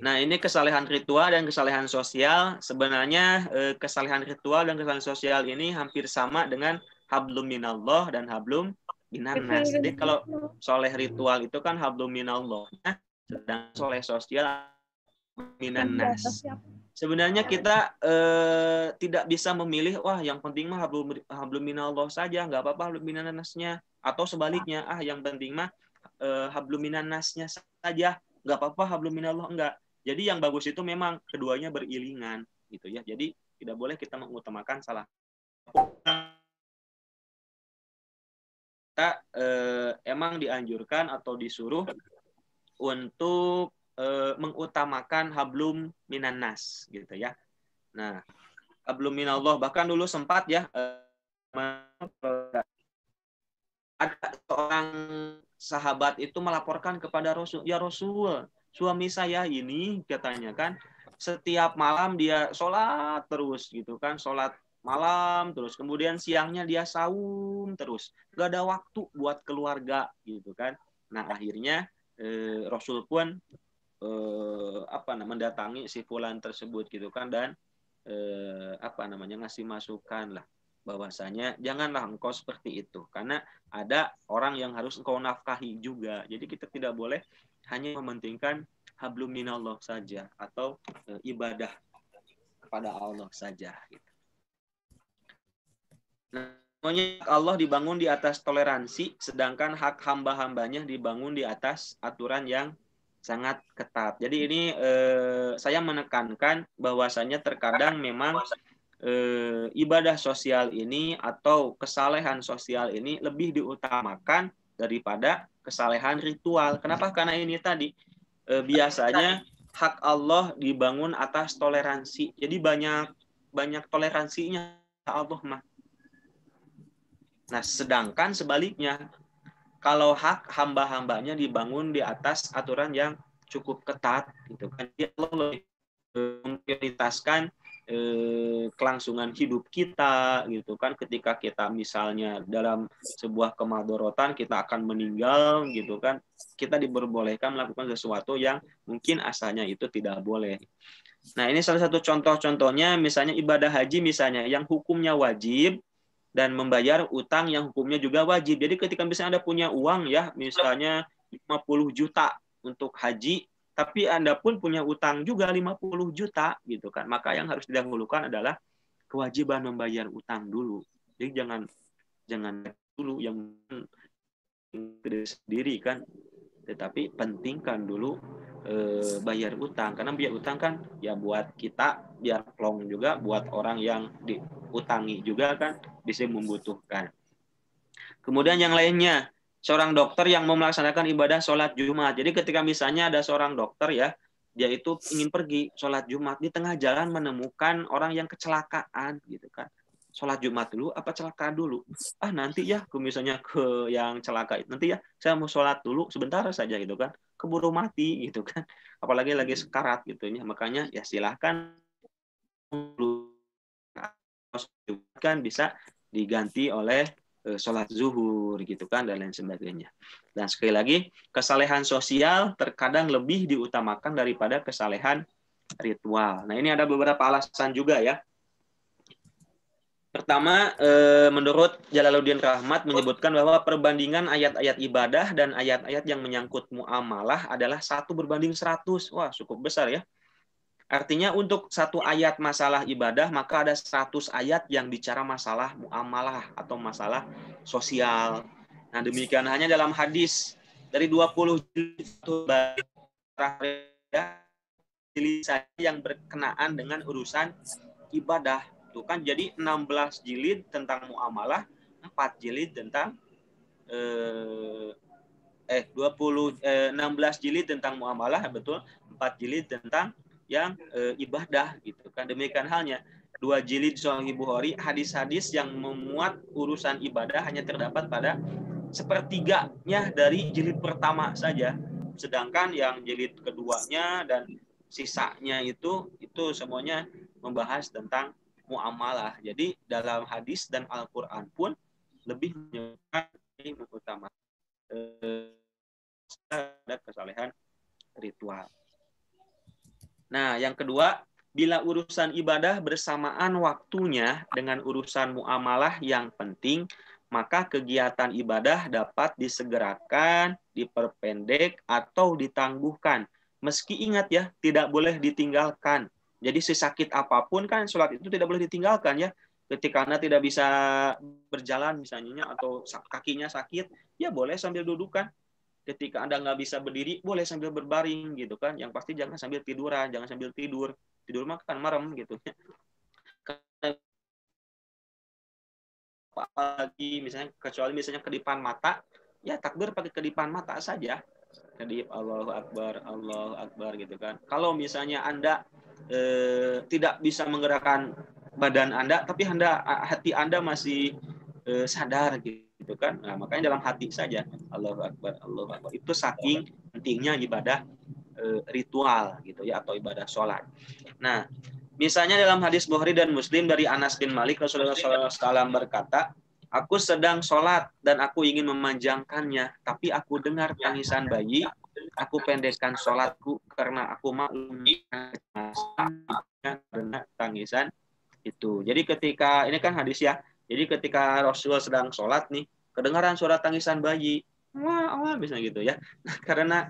[SPEAKER 5] Nah, ini kesalehan ritual dan kesalehan sosial. Sebenarnya kesalehan ritual dan kesalehan sosial ini hampir sama dengan hablum minallah dan hablum minannas. Jadi kalau soleh ritual itu kan hablum minallah, sedang soleh sosial minannas. Sebenarnya kita tidak bisa memilih, wah yang penting mah hablum minallah saja, nggak apa-apa hablum minannasnya, atau sebaliknya, yang penting mah hablum minannasnya saja, nggak apa-apa hablum minallah, enggak. Jadi yang bagus itu memang keduanya beriringan gitu ya. Jadi tidak boleh kita mengutamakan salah. Kita emang dianjurkan atau disuruh untuk mengutamakan hablum minannas gitu ya. Nah, hablum minallah, bahkan dulu sempat ya ada seorang sahabat itu melaporkan kepada Rasul, ya Rasul, suami saya ini katanya kan setiap malam dia sholat terus gitu kan, sholat malam terus, kemudian siangnya dia saum terus, gak ada waktu buat keluarga gitu kan. Nah, akhirnya Rasul pun mendatangi si fulan tersebut gitu kan, dan ngasih masukan lah. bahwasanya janganlah engkau seperti itu, karena ada orang yang harus engkau nafkahi juga. Jadi kita tidak boleh hanya mementingkan hablum minallah saja atau ibadah kepada Allah saja gitu. Nah, hak Allah dibangun di atas toleransi, sedangkan hak hamba-hambanya dibangun di atas aturan yang sangat ketat. Jadi ini saya menekankan bahwasanya terkadang memang ibadah sosial ini atau kesalehan sosial ini lebih diutamakan daripada kesalehan ritual. Kenapa? Karena ini tadi biasanya hak Allah dibangun atas toleransi. Jadi banyak toleransinya Allah mah. Nah, sedangkan sebaliknya kalau hak hamba-hambanya dibangun di atas aturan yang cukup ketat gitu kan, dia lebih memprioritaskan kelangsungan hidup kita gitu kan. Ketika kita misalnya dalam sebuah kemadorotan kita akan meninggal gitu kan, kita diperbolehkan melakukan sesuatu yang mungkin asalnya itu tidak boleh. Nah, ini salah satu contoh-contohnya, misalnya ibadah haji misalnya yang hukumnya wajib dan membayar utang yang hukumnya juga wajib. Jadi ketika misalnya Anda punya uang ya, misalnya 50 juta untuk haji, tapi Anda pun punya utang juga 50 juta gitu kan. Maka yang harus didahulukan adalah kewajiban membayar utang dulu. Jadi jangan dulu yang sendiri kan, tetapi pentingkan dulu bayar utang, karena biar utang kan ya buat kita, biar plong juga buat orang yang diutangi juga kan bisa membutuhkan. Kemudian yang lainnya, seorang dokter yang mau melaksanakan ibadah sholat Jumat. Jadi ketika misalnya ada seorang dokter ya, dia itu ingin pergi sholat Jumat, di tengah jalan menemukan orang yang kecelakaan gitu kan. Sholat Jumat dulu apa celaka dulu? Nanti ya, misalnya ke yang celaka nanti ya, saya mau sholat dulu sebentar saja gitu kan, keburu mati gitu kan, apalagi lagi sekarat gitu ya. Makanya ya silahkan kan bisa diganti oleh sholat zuhur gitu kan, dan lain sebagainya. Dan sekali lagi, kesalehan sosial terkadang lebih diutamakan daripada kesalehan ritual. Nah, ini ada beberapa alasan juga ya. Pertama, menurut Jalaluddin Rahmat menyebutkan bahwa perbandingan ayat-ayat ibadah dan ayat-ayat yang menyangkut muamalah adalah 1 berbanding 100. Wah, cukup besar ya. Artinya untuk satu ayat masalah ibadah, maka ada 100 ayat yang bicara masalah muamalah atau masalah sosial. Nah, demikian hanya dalam hadis dari 20 jilid yang berkenaan dengan urusan ibadah. Itu kan jadi 16 jilid tentang muamalah, 4 jilid tentang 16 jilid tentang muamalah, betul, 4 jilid tentang yang ibadah gitu kan. Demikian halnya 2 jilid Sahih Bukhari, hadis-hadis yang memuat urusan ibadah hanya terdapat pada sepertiganya dari jilid pertama saja, sedangkan yang jilid keduanya dan sisanya itu semuanya membahas tentang muamalah. Jadi dalam hadis dan Al-Quran pun lebih mengutamakan kesalehan ritual. Nah, yang kedua, bila urusan ibadah bersamaan waktunya dengan urusan muamalah yang penting, maka kegiatan ibadah dapat disegerakan, diperpendek, atau ditangguhkan. Meski ingat ya, tidak boleh ditinggalkan. Jadi sesakit apapun kan sholat itu tidak boleh ditinggalkan ya. Ketika Anda tidak bisa berjalan misalnya atau kakinya sakit, ya boleh sambil dudukan. Ketika Anda nggak bisa berdiri, boleh sambil berbaring gitu kan. Yang pasti jangan sambil tiduran, jangan sambil tidur. Tidur makan merem gitu. Apalagi misalnya, kecuali misalnya kedipan mata, ya takbir pakai kedipan mata saja. Kedip Allahu Akbar gitu kan. Kalau misalnya Anda tidak bisa menggerakkan badan Anda, tapi hati Anda masih sadar gitu kan. Nah, makanya dalam hati saja Allahu Akbar. Itu saking pentingnya ibadah ritual gitu ya, atau ibadah sholat. Nah, misalnya dalam hadis Bukhari dan Muslim dari Anas bin Malik, Rasulullah SAW berkata, aku sedang sholat dan aku ingin memanjangkannya, tapi aku dengar tangisan bayi. Aku pendekkan sholatku karena aku maklum karena tangisan itu. Jadi ketika ini kan hadis ya, Jadi ketika Rasul sedang sholat nih, kedengaran suara tangisan bayi, wah, misalnya gitu ya. Karena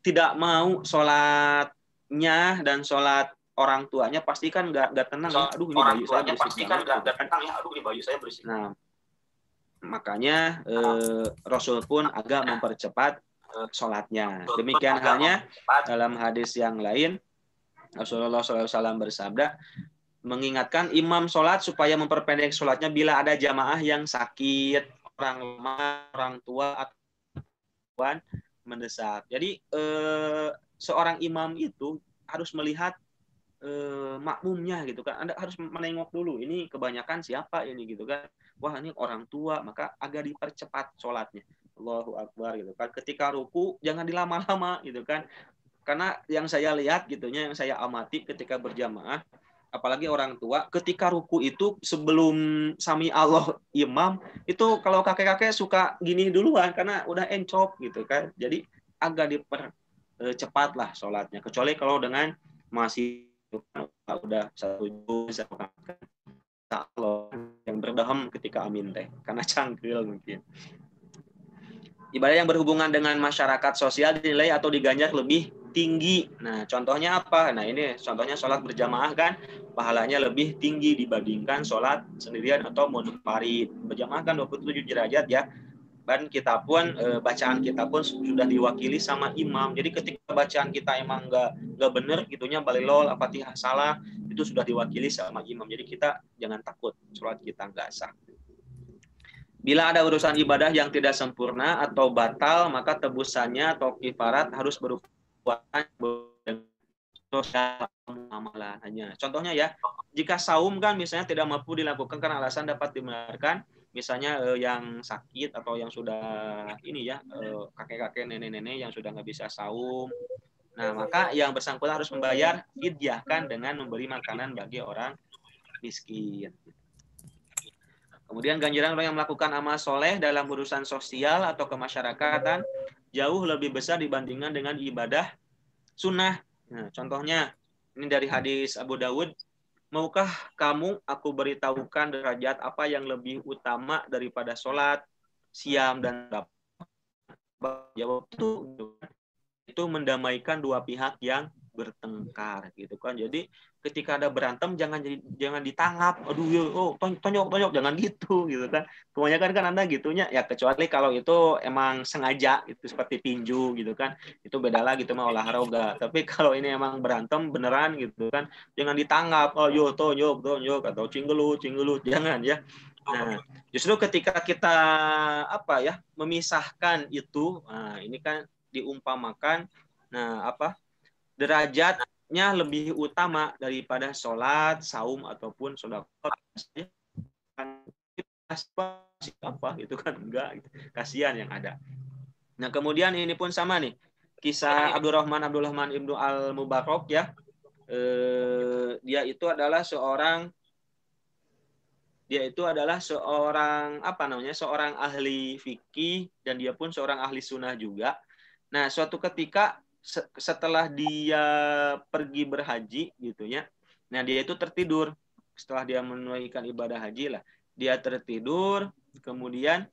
[SPEAKER 5] tidak mau sholatnya dan sholat orang tuanya pasti kan nggak tenang ya. Aduh, ini bayi saya berisik banget. Aduh, ini bayi saya berisik. Nah, makanya Rasul pun agak mempercepat sholatnya. Demikian halnya dalam hadis yang lain, Rasulullah SAW bersabda, mengingatkan imam sholat supaya memperpendek sholatnya bila ada jamaah yang sakit, orang lemah, orang tua, atau mendesak. Jadi seorang imam itu harus melihat makmumnya gitu kan. Anda harus menengok dulu, ini kebanyakan siapa ini gitu kan. Wah, ini orang tua, maka agak dipercepat sholatnya. Allahu Akbar gitu kan. Ketika ruku jangan dilama-lama gitu kan. Karena yang saya lihat gitunya, yang saya amati ketika berjamaah, apalagi orang tua, ketika ruku itu sebelum sami Allah imam, itu kalau kakek-kakek suka gini duluan karena udah encok gitu kan. Jadi agak dipercepat lah sholatnya. Kecuali kalau dengan masih udah satu juz Allah yang berdaham ketika amin teh, karena cangkil mungkin. Ibadah yang berhubungan dengan masyarakat sosial dinilai atau diganjar lebih tinggi. Nah, contohnya apa? Nah, ini contohnya sholat berjamaah kan, pahalanya lebih tinggi dibandingkan sholat sendirian atau munfarid. Berjamaah kan 27 derajat ya. Dan kita pun, bacaan kita pun sudah diwakili sama imam. Jadi ketika bacaan kita emang nggak benar gitunya, balilol, Al-Fatihah salah, itu sudah diwakili sama imam. Jadi kita jangan takut sholat kita nggak sah. Bila ada urusan ibadah yang tidak sempurna atau batal, maka tebusannya atau kifarat harus berupa amalan hanya. Contohnya ya, jika saum kan misalnya tidak mampu dilakukan karena alasan dapat dibenarkan, misalnya yang sakit atau yang sudah ini ya, kakek-kakek, nenek-nenek yang sudah nggak bisa saum. Nah, maka yang bersangkutan harus membayar fidyah kan dengan memberi makanan bagi orang miskin. Kemudian ganjaran orang yang melakukan amal soleh dalam urusan sosial atau kemasyarakatan jauh lebih besar dibandingkan dengan ibadah sunnah. Nah, contohnya ini dari hadis Abu Dawud, maukah kamu aku beritahukan derajat apa yang lebih utama daripada sholat, siam dan jawab itu mendamaikan dua pihak yang bertengkar gitu kan. Jadi ketika ada berantem jangan ditangkap, aduh tonjok jangan gitu kan. Kebanyakan kan Anda gitunya ya, kecuali kalau itu emang sengaja itu seperti tinju gitu kan, itu beda lagi, itu mah olahraga. Tapi kalau ini emang berantem beneran gitu kan, jangan ditangkap, oh yo tonjok atau cinggelut jangan ya. Nah, justru ketika kita memisahkan itu, nah ini kan diumpamakan, derajatnya lebih utama daripada sholat, saum ataupun sedekah. Apa itu kan enggak, kasihan yang ada. Nah, kemudian ini pun sama nih, kisah Abdurrahman Ibnu Al-Mubarak ya. Dia itu adalah seorang seorang ahli fikih, dan dia pun seorang ahli sunnah juga. Nah, suatu ketika setelah dia pergi berhaji gitu ya, nah dia itu tertidur setelah dia menunaikan ibadah haji lah, dia tertidur, kemudian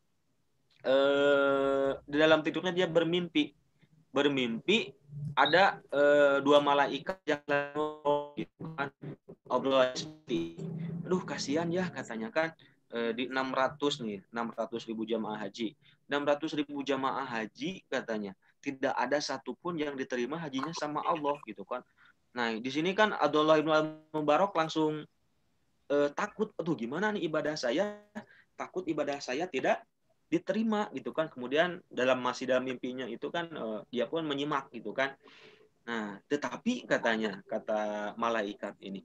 [SPEAKER 5] di dalam tidurnya dia bermimpi ada dua malaikat yang gitu kan, obrolan seperti, aduh kasihan ya katanya kan, di 600 ribu jamaah haji, 600 ribu jamaah haji katanya, tidak ada satupun yang diterima hajinya sama Allah gitu kan. Nah di sini kan Abdullah bin Mubarak langsung takut, aduh gimana nih ibadah saya, takut ibadah saya tidak diterima gitu kan. Kemudian masih dalam mimpinya itu kan dia pun menyimak gitu kan. Nah tetapi kata malaikat ini,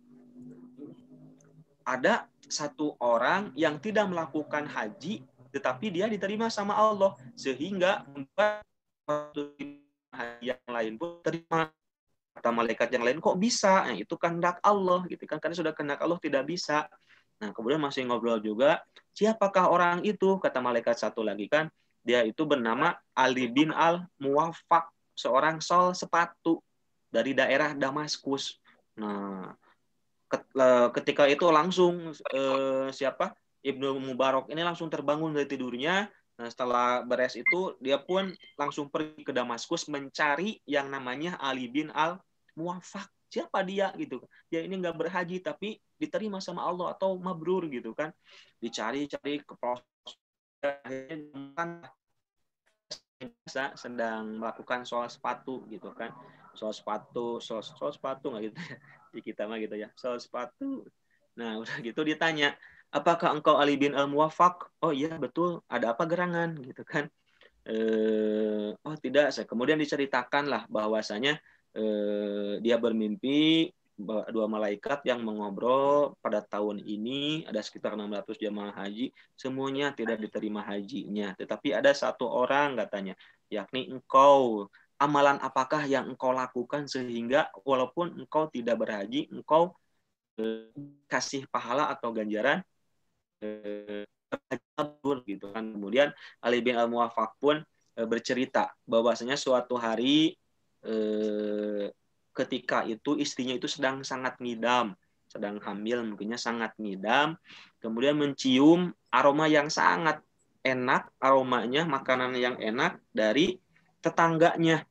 [SPEAKER 5] ada satu orang yang tidak melakukan haji tetapi dia diterima sama Allah, sehingga membuat yang lain pun terima. Kata malaikat yang lain, kok bisa? Nah, itu kehendak Allah gitu kan, karena sudah kehendak Allah tidak bisa. Nah, kemudian masih ngobrol juga, siapakah orang itu? Kata malaikat satu lagi kan, dia itu bernama Ali bin Al-Muwaffaq, seorang sol sepatu dari daerah Damaskus. Nah, ketika itu langsung Ibnu Mubarak ini langsung terbangun dari tidurnya. Nah, setelah beres itu dia pun langsung pergi ke Damaskus mencari yang namanya Ali bin Al-Muwaffaq. Siapa dia gitu? Dia ini nggak berhaji tapi diterima sama Allah atau mabrur gitu kan. Dicari-cari ke sedang melakukan soal sepatu gitu kan. Soal sepatu nggak gitu ya. Di kita mah gitu ya. Soal sepatu. Nah, udah gitu ditanya, apakah engkau Ali bin Al-Muwaffaq? Oh iya betul, ada apa gerangan gitu kan? Oh tidak, kemudian diceritakanlah bahwasanya dia bermimpi dua malaikat yang mengobrol pada tahun ini ada sekitar 600 jamaah haji, semuanya tidak diterima hajinya, tetapi ada satu orang katanya, yakni engkau. Amalan apakah yang engkau lakukan sehingga walaupun engkau tidak berhaji, engkau kasih pahala atau ganjaran gitu kan. Kemudian Ali bin Al-Muwaffaq pun bercerita bahwasanya suatu hari ketika itu istrinya itu sedang sangat ngidam, sedang hamil, mungkinnya sangat ngidam, kemudian mencium aroma yang sangat enak, aromanya makanan yang enak dari tetangganya.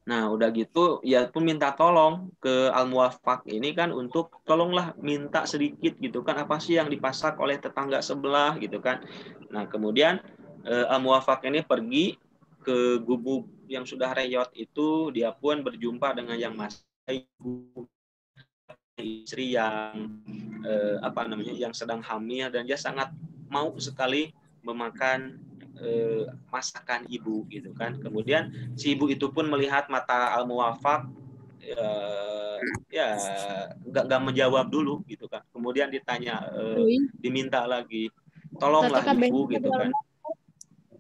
[SPEAKER 5] Nah, udah gitu, ya pun minta tolong ke Al-Muwaffaq ini kan untuk tolonglah minta sedikit gitu kan, apa sih yang dipasak oleh tetangga sebelah gitu kan. Nah, kemudian Al-Muwaffaq ini pergi ke gubuk yang sudah reyot itu, dia pun berjumpa dengan yang masih ibu istri yang yang sedang hamil, dan dia sangat mau sekali memakan masakan ibu gitu kan. Kemudian si ibu itu pun melihat mata Al-Muwaffaq ya nggak menjawab dulu gitu kan. Kemudian ditanya diminta lagi, tolonglah ibu gitu kan,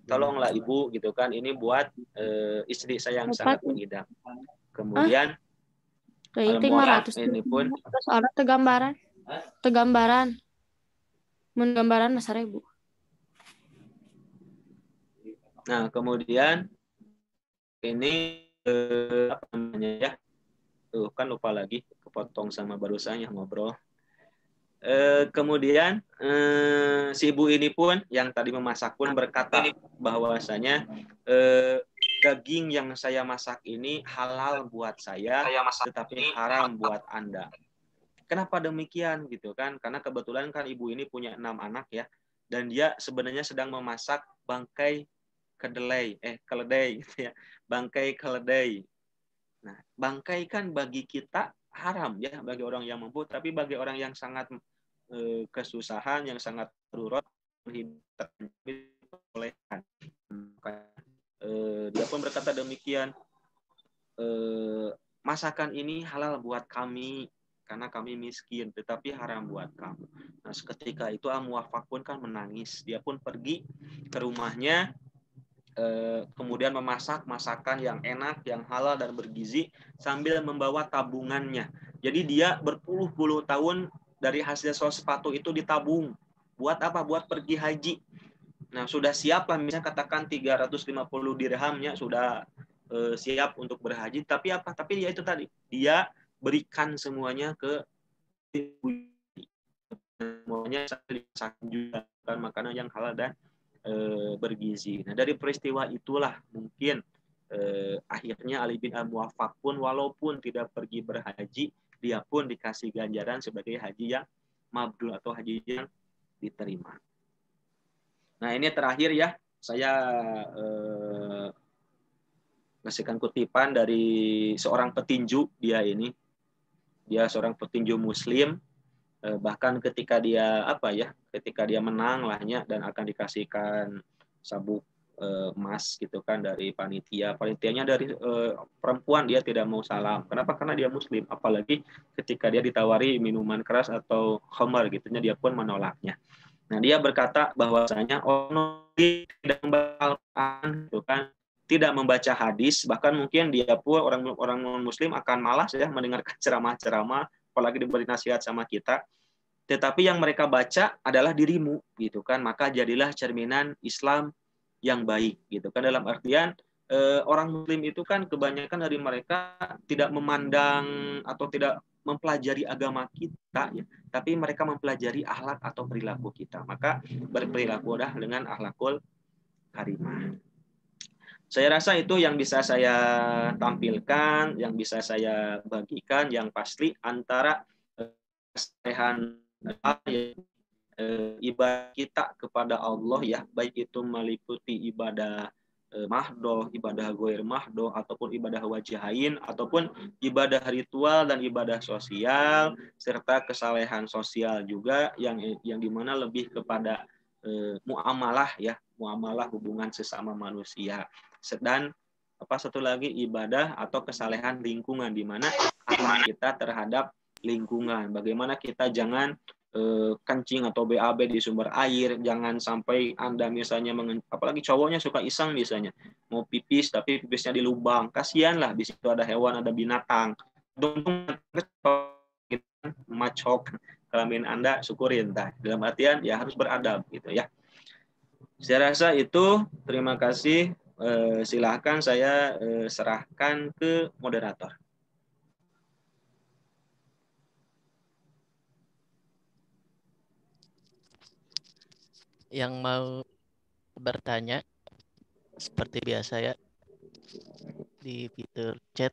[SPEAKER 5] tolonglah ibu gitu kan, ini buat istri saya yang sangat mengidam. Kemudian Al-Muwaffaq ini pun
[SPEAKER 8] soalnya tegambaran Mas Rebu.
[SPEAKER 5] Nah, kemudian ini apa namanya ya? Tuh kan lupa lagi, kepotong sama barusan yang ngobrol. Kemudian si ibu ini pun yang tadi memasak pun berkata bahwasanya daging yang saya masak ini halal buat saya, tetapi haram buat Anda. Kenapa demikian gitu kan? Karena kebetulan kan ibu ini punya 6 anak ya, dan dia sebenarnya sedang memasak bangkai keledai gitu ya, bangkai keledai. Nah, bangkai kan bagi kita haram ya, bagi orang yang mampu, tapi bagi orang yang sangat kesusahan, yang sangat darurat, dia pun berkata demikian, masakan ini halal buat kami karena kami miskin, tetapi haram buat kamu. Nah, seketika itu Al-Muwaffaq pun kan menangis. Dia pun pergi ke rumahnya, kemudian memasak masakan yang enak, yang halal dan bergizi sambil membawa tabungannya. Jadi dia berpuluh-puluh tahun dari hasil soal sepatu itu ditabung. Buat apa? Buat pergi haji. Nah, sudah siap lah, misalnya katakan 350 dirhamnya sudah siap untuk berhaji. Tapi apa? Tapi dia itu tadi, dia berikan semuanya ke semuanya juga kan makanan yang halal dan bergizi. Nah, dari peristiwa itulah mungkin akhirnya Ali bin Al-Muwaffaq pun walaupun tidak pergi berhaji, dia pun dikasih ganjaran sebagai haji yang mabrur atau haji yang diterima. Nah, ini terakhir ya, saya ngasihkan kutipan dari seorang petinju. Dia seorang petinju muslim, bahkan ketika dia menang lahnya dan akan dikasihkan sabuk emas gitu kan dari panitianya dari perempuan, dia tidak mau salam. Kenapa? Karena dia muslim. Apalagi ketika dia ditawari minuman keras atau khamar gitunya, dia pun menolaknya. Nah, dia berkata bahwasanya orang tidak membaca Al-Quran gitu kan, tidak membaca hadis, bahkan mungkin dia pun orang muslim akan malas ya mendengarkan ceramah-ceramah, apalagi diberi nasihat sama kita. Tetapi yang mereka baca adalah dirimu gitu kan, maka jadilah cerminan Islam yang baik gitu kan. Dalam artian orang muslim itu kan kebanyakan dari mereka tidak memandang atau tidak mempelajari agama kita, ya, tapi mereka mempelajari akhlak atau perilaku kita. Maka berperilakulah dengan akhlakul karimah. Saya rasa itu yang bisa saya tampilkan, yang bisa saya bagikan, yang pasti antara kesalehan ibadah kita kepada Allah, ya, baik itu meliputi ibadah mahdoh, ibadah goir mahdoh, ataupun ibadah wajahain, ataupun ibadah ritual dan ibadah sosial, serta kesalehan sosial juga yang dimana lebih kepada muamalah, ya, muamalah hubungan sesama manusia. Dan satu lagi ibadah atau kesalehan lingkungan, di mana akhlak kita terhadap lingkungan. Bagaimana kita jangan kencing atau BAB di sumber air, jangan sampai Anda misalnya apalagi cowoknya suka iseng misalnya mau pipis tapi pipisnya di lubang, kasihan lah, di situ ada hewan, ada binatang, macok kelamin Anda, syukurin, dalam artian ya harus beradab gitu ya. Saya rasa itu, terima kasih. Silahkan saya serahkan ke moderator.
[SPEAKER 2] Yang mau bertanya seperti biasa ya di fitur chat.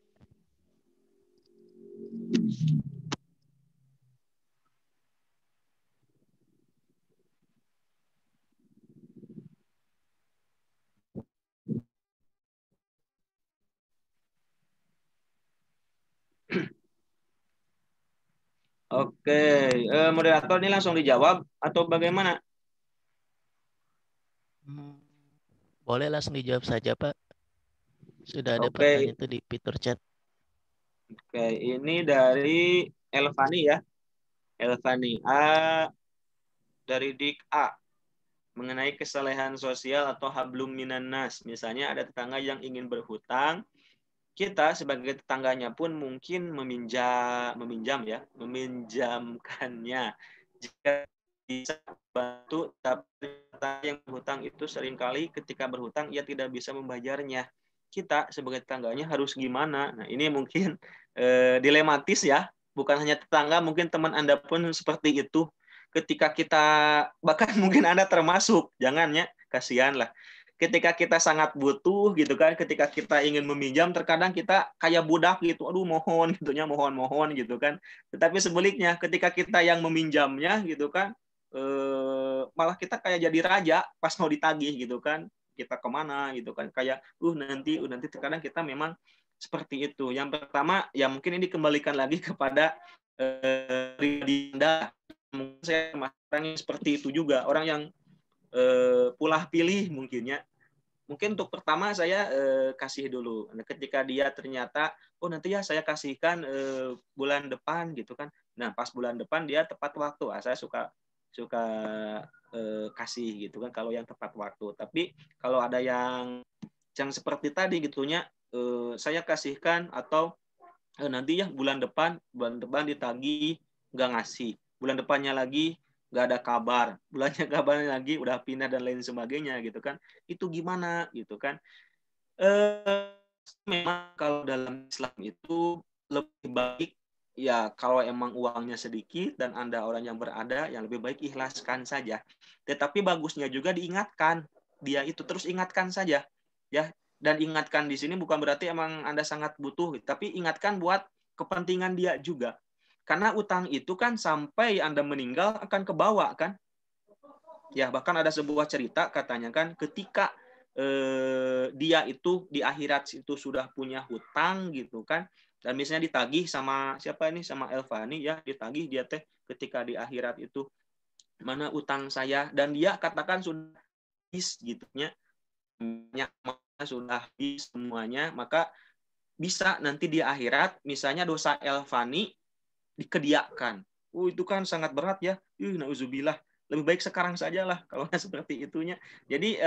[SPEAKER 5] Oke, moderator ini langsung dijawab atau bagaimana?
[SPEAKER 2] Boleh langsung dijawab saja, Pak. Sudah ada
[SPEAKER 5] Oke.
[SPEAKER 2] pertanyaan itu di fitur chat.
[SPEAKER 5] Oke, ini dari Elvani ya. Elvani A dari Dik A. Mengenai kesalehan sosial atau hablum minan nas. Misalnya ada tetangga yang ingin berhutang, kita sebagai tetangganya pun mungkin meminjamkannya. Jika bisa bantu, tapi yang berhutang itu seringkali ketika berhutang ia tidak bisa membayarnya. Kita sebagai tetangganya harus gimana? Nah, ini mungkin dilematis ya. Bukan hanya tetangga, mungkin teman Anda pun seperti itu. Ketika kita, bahkan mungkin Anda termasuk, jangan ya, kasihan lah. Ketika kita sangat butuh gitu kan, ketika kita ingin meminjam, terkadang kita kayak budak gitu, aduh mohon gitunya, mohon gitu kan. Tetapi sebaliknya, ketika kita yang meminjamnya gitu kan, malah kita kayak jadi raja pas mau ditagih gitu kan, kita kemana gitu kan, kayak nanti terkadang kita memang seperti itu. Yang pertama ya mungkin ini dikembalikan lagi kepada pribadi Anda. Mungkin saya orang yang seperti itu juga, orang yang pulah pilih mungkinnya. Mungkin untuk pertama saya kasih dulu. Ketika dia ternyata, nanti ya saya kasihkan bulan depan gitu kan. Nah pas bulan depan dia tepat waktu. Saya suka kasih gitu kan kalau yang tepat waktu. Tapi kalau ada yang seperti tadi gitunya, saya kasihkan atau nanti ya bulan depan ditagih nggak ngasih. Bulan depannya lagi nggak ada kabar, kabarnya lagi udah pindah dan lain sebagainya gitu kan. Itu gimana gitu kan. Memang kalau dalam Islam itu lebih baik ya kalau emang uangnya sedikit dan Anda orang yang berada, yang lebih baik ikhlaskan saja. Tetapi bagusnya juga diingatkan, dia itu terus ingatkan saja ya. Dan ingatkan di sini bukan berarti emang Anda sangat butuh, tapi ingatkan buat kepentingan dia juga. Karena utang itu kan sampai Anda meninggal akan kebawa kan. Ya, bahkan ada sebuah cerita katanya kan ketika dia itu di akhirat itu sudah punya hutang gitu kan. Dan misalnya ditagih sama siapa ini, sama Elvani ya, ditagih dia teh ketika di akhirat itu, mana utang saya, dan dia katakan sudah habis gitu nya. Sudah habis semuanya, maka bisa nanti di akhirat misalnya dosa Elvani dikediakan. Itu kan sangat berat ya. Nauzubillah. Lebih baik sekarang sajalah kalau seperti itunya. Jadi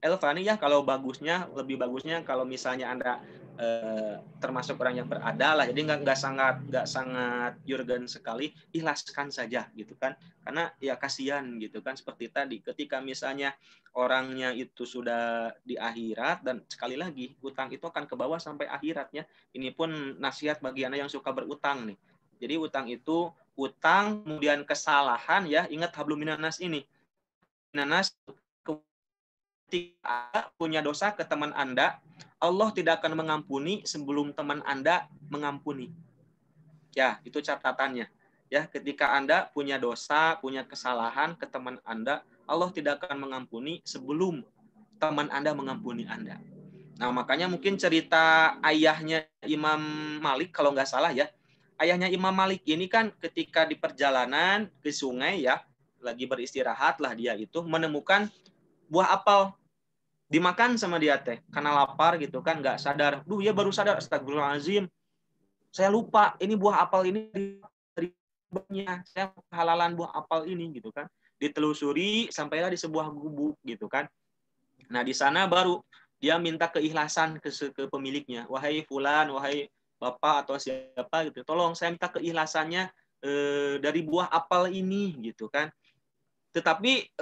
[SPEAKER 5] Elvani ya, kalau lebih bagusnya kalau misalnya Anda termasuk orang yang berada lah. Jadi nggak sangat urgen sekali, ikhlaskan saja gitu kan. Karena ya kasihan gitu kan, seperti tadi ketika misalnya orangnya itu sudah di akhirat, dan sekali lagi utang itu akan ke bawah sampai akhiratnya. Ini pun nasihat bagi Anda yang suka berutang nih. Jadi utang itu utang kemudian kesalahan ya. Ingat hablum minanas ini. Minanas ketika punya dosa ke teman Anda, Allah tidak akan mengampuni sebelum teman Anda mengampuni. Ya, itu catatannya. Ya, ketika Anda punya dosa, punya kesalahan ke teman Anda, Allah tidak akan mengampuni sebelum teman Anda mengampuni Anda. Nah, makanya mungkin cerita ayahnya Imam Malik, kalau nggak salah ya, ayahnya Imam Malik ini kan ketika di perjalanan ke sungai ya, lagi beristirahat lah dia itu, menemukan buah apel. Dimakan sama dia teh, karena lapar gitu kan, nggak sadar. Duh, ya baru sadar, astagfirullahaladzim. Saya lupa, ini buah apel ini dari saya halalan buah apel ini gitu kan. Ditelusuri sampailah di sebuah gubuk gitu kan. Nah, di sana baru dia minta keikhlasan ke pemiliknya. Wahai fulan, wahai bapak atau siapa gitu. Tolong saya minta keikhlasannya dari buah apel ini gitu kan. Tetapi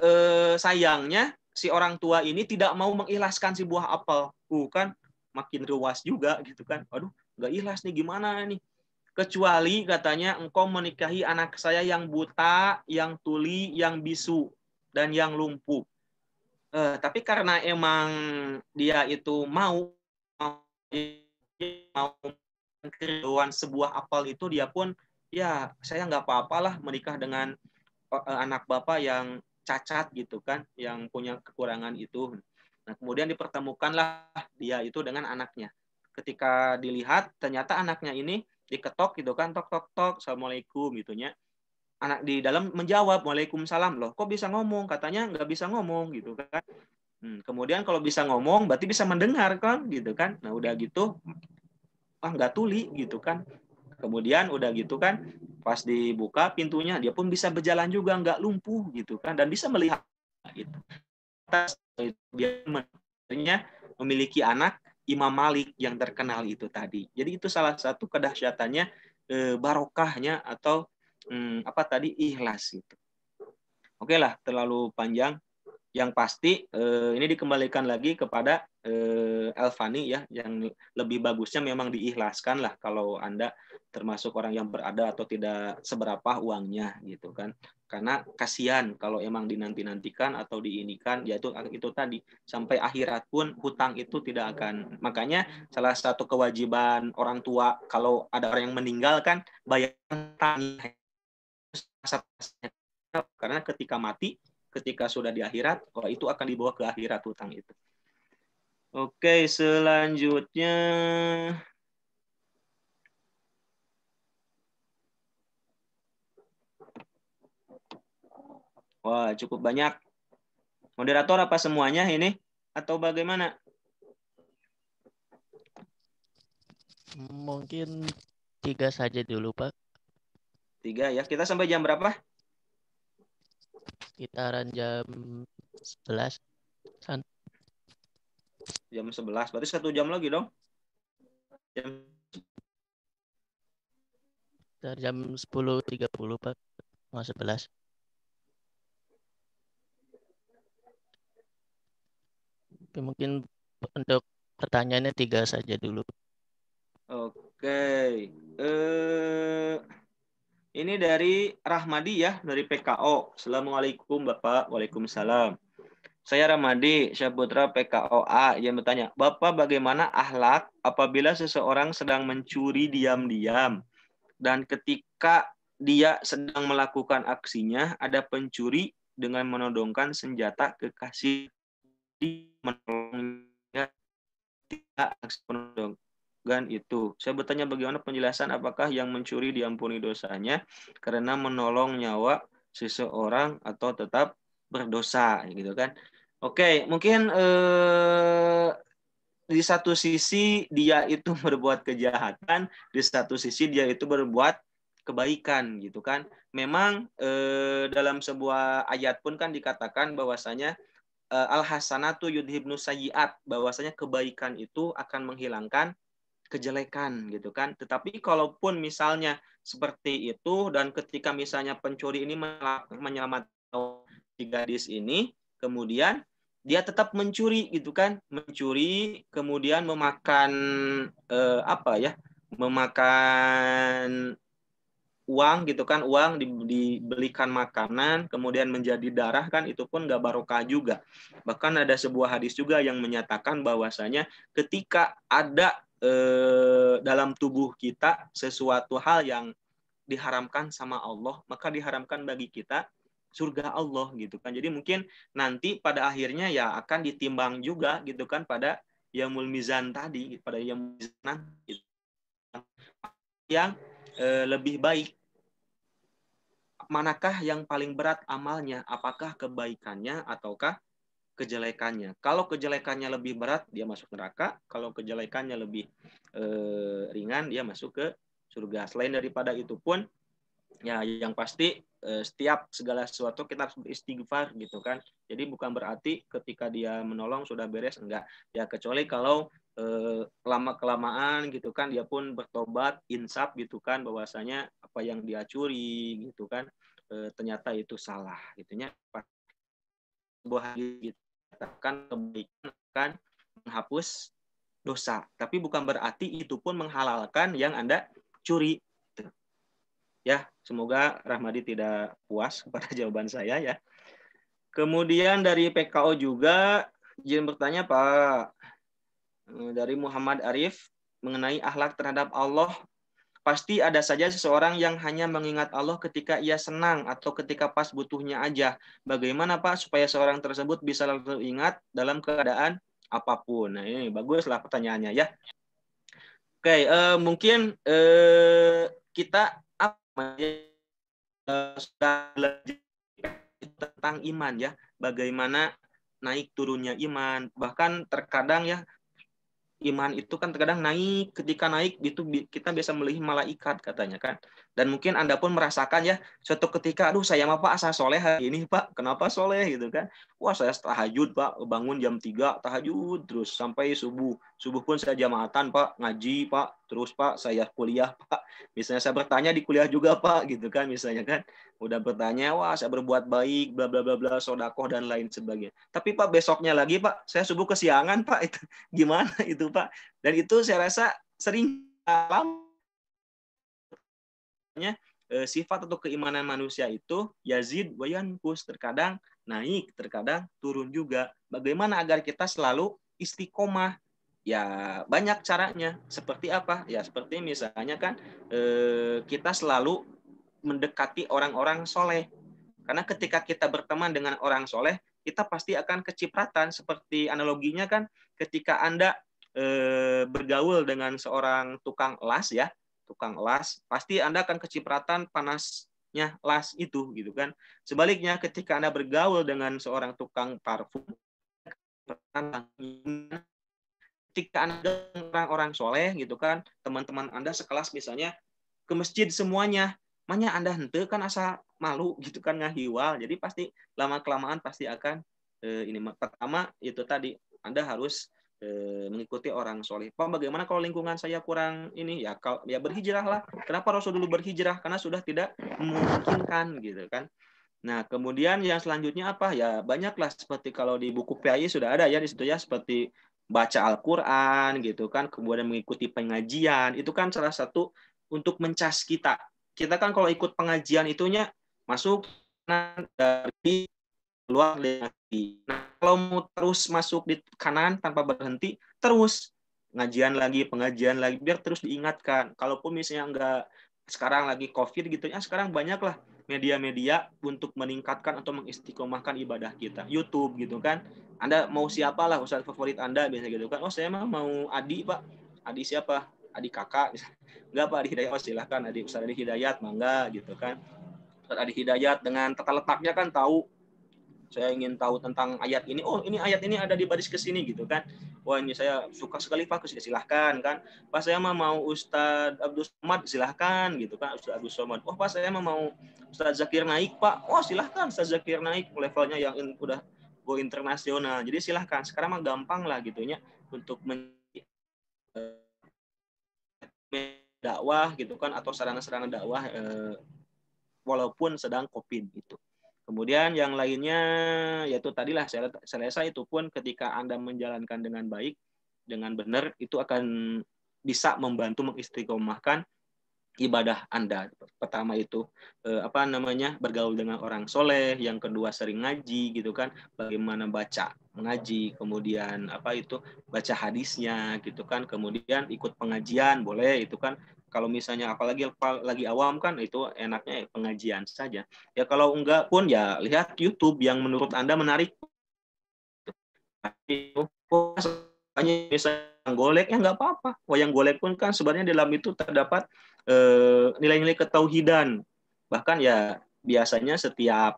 [SPEAKER 5] sayangnya si orang tua ini tidak mau mengikhlaskan si buah apel. Kan makin ruas juga gitu kan. Aduh, nggak ikhlas nih, gimana nih? Kecuali katanya engkau menikahi anak saya yang buta, yang tuli, yang bisu, dan yang lumpuh. Tapi karena emang dia itu mau kerinduan sebuah apel itu, dia pun ya saya nggak apa-apalah menikah dengan anak bapak yang cacat gitu kan, yang punya kekurangan itu. Nah, kemudian dipertemukanlah dia itu dengan anaknya. Ketika dilihat, ternyata anaknya ini diketok gitu kan, tok tok tok, assalamualaikum gitunya. Anak di dalam menjawab, waalaikumsalam. Loh, kok bisa ngomong? Katanya nggak bisa ngomong gitu kan. Kemudian kalau bisa ngomong, berarti bisa mendengar kan, gitu kan. Nah, udah gitu, nggak tuli gitu kan. Kemudian udah gitu kan, pas dibuka pintunya, dia pun bisa berjalan juga, nggak lumpuh gitu kan, dan bisa melihat itu. Dia memiliki anak Imam Malik yang terkenal itu tadi. Jadi itu salah satu kedahsyatannya, barokahnya atau apa tadi, ikhlas itu. Oke lah, terlalu panjang. Yang pasti ini dikembalikan lagi kepada Elvani ya, yang lebih bagusnya memang diikhlaskan lah kalau Anda termasuk orang yang berada atau tidak seberapa uangnya gitu kan. Karena kasihan kalau emang dinanti-nantikan atau diinikan, yaitu itu tadi sampai akhirat pun hutang itu tidak akan. Makanya salah satu kewajiban orang tua kalau ada orang yang meninggal kan bayar hutangnya. Karena ketika mati, ketika sudah di akhirat, itu akan dibawa ke akhirat hutang itu. Oke, selanjutnya wah, cukup banyak. Moderator apa semuanya ini atau bagaimana?
[SPEAKER 2] Mungkin 3 saja dulu, Pak.
[SPEAKER 5] 3 ya. Kita sampai jam berapa?
[SPEAKER 2] Sekitaran jam 11.
[SPEAKER 5] Jam 11. Berarti 1 jam lagi dong.
[SPEAKER 2] Jam 10.30, Pak. Mau 11. Oke, mungkin untuk pertanyaannya 3 saja dulu.
[SPEAKER 5] Oke. Ini dari Rahmadi ya, dari PKO. Assalamualaikum Bapak. Waalaikumsalam. Saya Ramadi, Syaputra PKOA yang bertanya, Bapak bagaimana akhlak apabila seseorang sedang mencuri diam-diam dan ketika dia sedang melakukan aksinya ada pencuri dengan menodongkan senjata kekasih menolongnya tidak aksi penodongan itu. Saya bertanya bagaimana penjelasan apakah yang mencuri diampuni dosanya karena menolong nyawa seseorang atau tetap berdosa gitu kan. Oke, mungkin di satu sisi dia itu berbuat kejahatan, di satu sisi dia itu berbuat kebaikan gitu kan. Memang dalam sebuah ayat pun kan dikatakan bahwasanya al-hasanatu yudhibnu sayyiat, bahwasanya kebaikan itu akan menghilangkan kejelekan gitu kan. Tetapi kalaupun misalnya seperti itu dan ketika misalnya pencuri ini menyelamatkan si gadis ini, kemudian dia tetap mencuri gitu kan, mencuri kemudian memakan memakan uang gitu kan, uang dibelikan makanan kemudian menjadi darah kan, itu pun nggak barokah juga. Bahkan ada sebuah hadis juga yang menyatakan bahwasanya ketika ada dalam tubuh kita sesuatu hal yang diharamkan sama Allah, maka diharamkan bagi kita surga Allah gitu kan. Jadi mungkin nanti pada akhirnya ya akan ditimbang juga gitu kan pada yaumul mizan tadi, pada yaumul mizan gitu. Yang lebih baik, manakah yang paling berat amalnya, apakah kebaikannya ataukah kejelekannya. Kalau kejelekannya lebih berat, dia masuk neraka. Kalau kejelekannya lebih ringan, dia masuk ke surga. Selain daripada itu pun, ya yang pasti setiap segala sesuatu kita harus beristighfar gitu kan. Jadi bukan berarti ketika dia menolong sudah beres, enggak. Ya kecuali kalau lama-kelamaan gitu kan, dia pun bertobat, insaf gitu kan, bahwasanya apa yang dia curi gitu kan, ternyata itu salah gitunya. Sebuah gitu katakan kebaikan akan menghapus dosa, tapi bukan berarti itu pun menghalalkan yang Anda curi. Ya, semoga Rahmadi tidak puas kepada jawaban saya ya. Kemudian dari PKO juga izin bertanya Pak, dari Muhammad Arif mengenai akhlak terhadap Allah. Pasti ada saja seseorang yang hanya mengingat Allah ketika ia senang atau ketika pas butuhnya aja. Bagaimana Pak supaya seorang tersebut bisa selalu ingat dalam keadaan apapun? Nah ini baguslah pertanyaannya ya. Oke, mungkin kita sudah belajar tentang iman ya. Bagaimana naik turunnya iman. Bahkan terkadang ya, iman itu kan terkadang naik, ketika naik itu kita bisa melihat malaikat katanya kan. Dan mungkin Anda pun merasakan ya, suatu ketika aduh saya mah Pak asa soleh hari ini Pak. Kenapa soleh gitu kan? Wah saya tahajud Pak, bangun jam 3 tahajud terus sampai subuh. Subuh pun saya jamaatan Pak, ngaji Pak, terus Pak saya kuliah Pak. Misalnya saya bertanya di kuliah juga Pak gitu kan misalnya kan. Udah bertanya, wah saya berbuat baik, bla bla bla bla, sodakoh dan lain sebagainya. Tapi Pak besoknya lagi Pak, saya subuh kesiangan Pak, itu gimana itu Pak? Dan itu saya rasa sering sifat atau keimanan manusia itu yazid wa yanqus, terkadang naik, terkadang turun juga. Bagaimana agar kita selalu istiqomah? Ya banyak caranya. Seperti apa? Ya seperti misalnya kan kita selalu mendekati orang-orang soleh. Karena ketika kita berteman dengan orang soleh, kita pasti akan kecipratan. Seperti analoginya kan, ketika Anda bergaul dengan seorang tukang las ya, tukang las, pasti Anda akan kecipratan panasnya las itu gitu kan. Sebaliknya ketika Anda bergaul dengan seorang tukang parfum, ketika Anda orang-orang soleh gitu kan, teman-teman Anda sekelas misalnya ke masjid semuanya, makanya Anda hente kan asa malu gitu kan ngahiwal. Jadi pasti lama kelamaan pasti akan ini pertama itu tadi Anda harus mengikuti orang soleh. Pak, bagaimana kalau lingkungan saya kurang ini ya? Ya berhijrahlah. Kenapa Rasul dulu berhijrah? Karena sudah tidak memungkinkan gitu kan. Nah kemudian yang selanjutnya apa ya? Banyaklah seperti kalau di buku PAI sudah ada ya di situ ya, seperti baca Al-Quran gitu kan, kemudian mengikuti pengajian, itu kan salah satu untuk mencas kita. Kita kan kalau ikut pengajian itunya masuk dari keluar lagi. Nah, kalau mau terus masuk di kanan tanpa berhenti, terus pengajian lagi, biar terus diingatkan. Kalaupun misalnya enggak sekarang lagi COVID gitu ya, sekarang banyaklah media-media untuk meningkatkan atau mengistiqomahkan ibadah kita. YouTube gitu kan. Anda mau siapalah ustaz favorit Anda biasa gitu kan. Oh, saya mah mau Adi, Pak. Adi siapa? Adi kakak. Enggak Pak, Adi Hidayat. Oh, silahkan Adi Ustaz Adi Hidayat, mangga gitu kan. Ustaz Adi Hidayat dengan tata letaknya kan tahu. Saya ingin tahu tentang ayat ini. Oh, ini ayat ini ada di baris ke sini gitu kan. Wah, ini saya suka sekali Pak, silahkan kan. Pak saya mau Ustadz Abdul Somad, silahkan gitu kan. Ustadz Abdul Somad. Oh, Pak saya mau Ustadz Zakir Naik, Pak. Oh, silahkan Ustadz Zakir Naik, levelnya yang udah go internasional. Jadi silahkan. Sekarang mah gampang lah gitunya untuk dakwah gitu kan, atau sarana-sarana dakwah walaupun sedang COVID itu. Kemudian yang lainnya yaitu tadilah saya rasa itu pun ketika Anda menjalankan dengan baik, dengan benar, itu akan bisa membantu mengistiqomahkan ibadah Anda. Pertama itu bergaul dengan orang soleh, yang kedua sering ngaji gitu kan, bagaimana baca mengaji, kemudian baca hadisnya gitu kan, kemudian ikut pengajian boleh itu kan. Kalau misalnya apalagi lagi awam kan itu enaknya pengajian saja. Ya kalau enggak pun ya lihat YouTube yang menurut Anda menarik. Hanya misalnya golek ya nggak apa-apa. Wayang golek pun kan sebenarnya dalam itu terdapat nilai-nilai ketauhidan. Bahkan ya biasanya setiap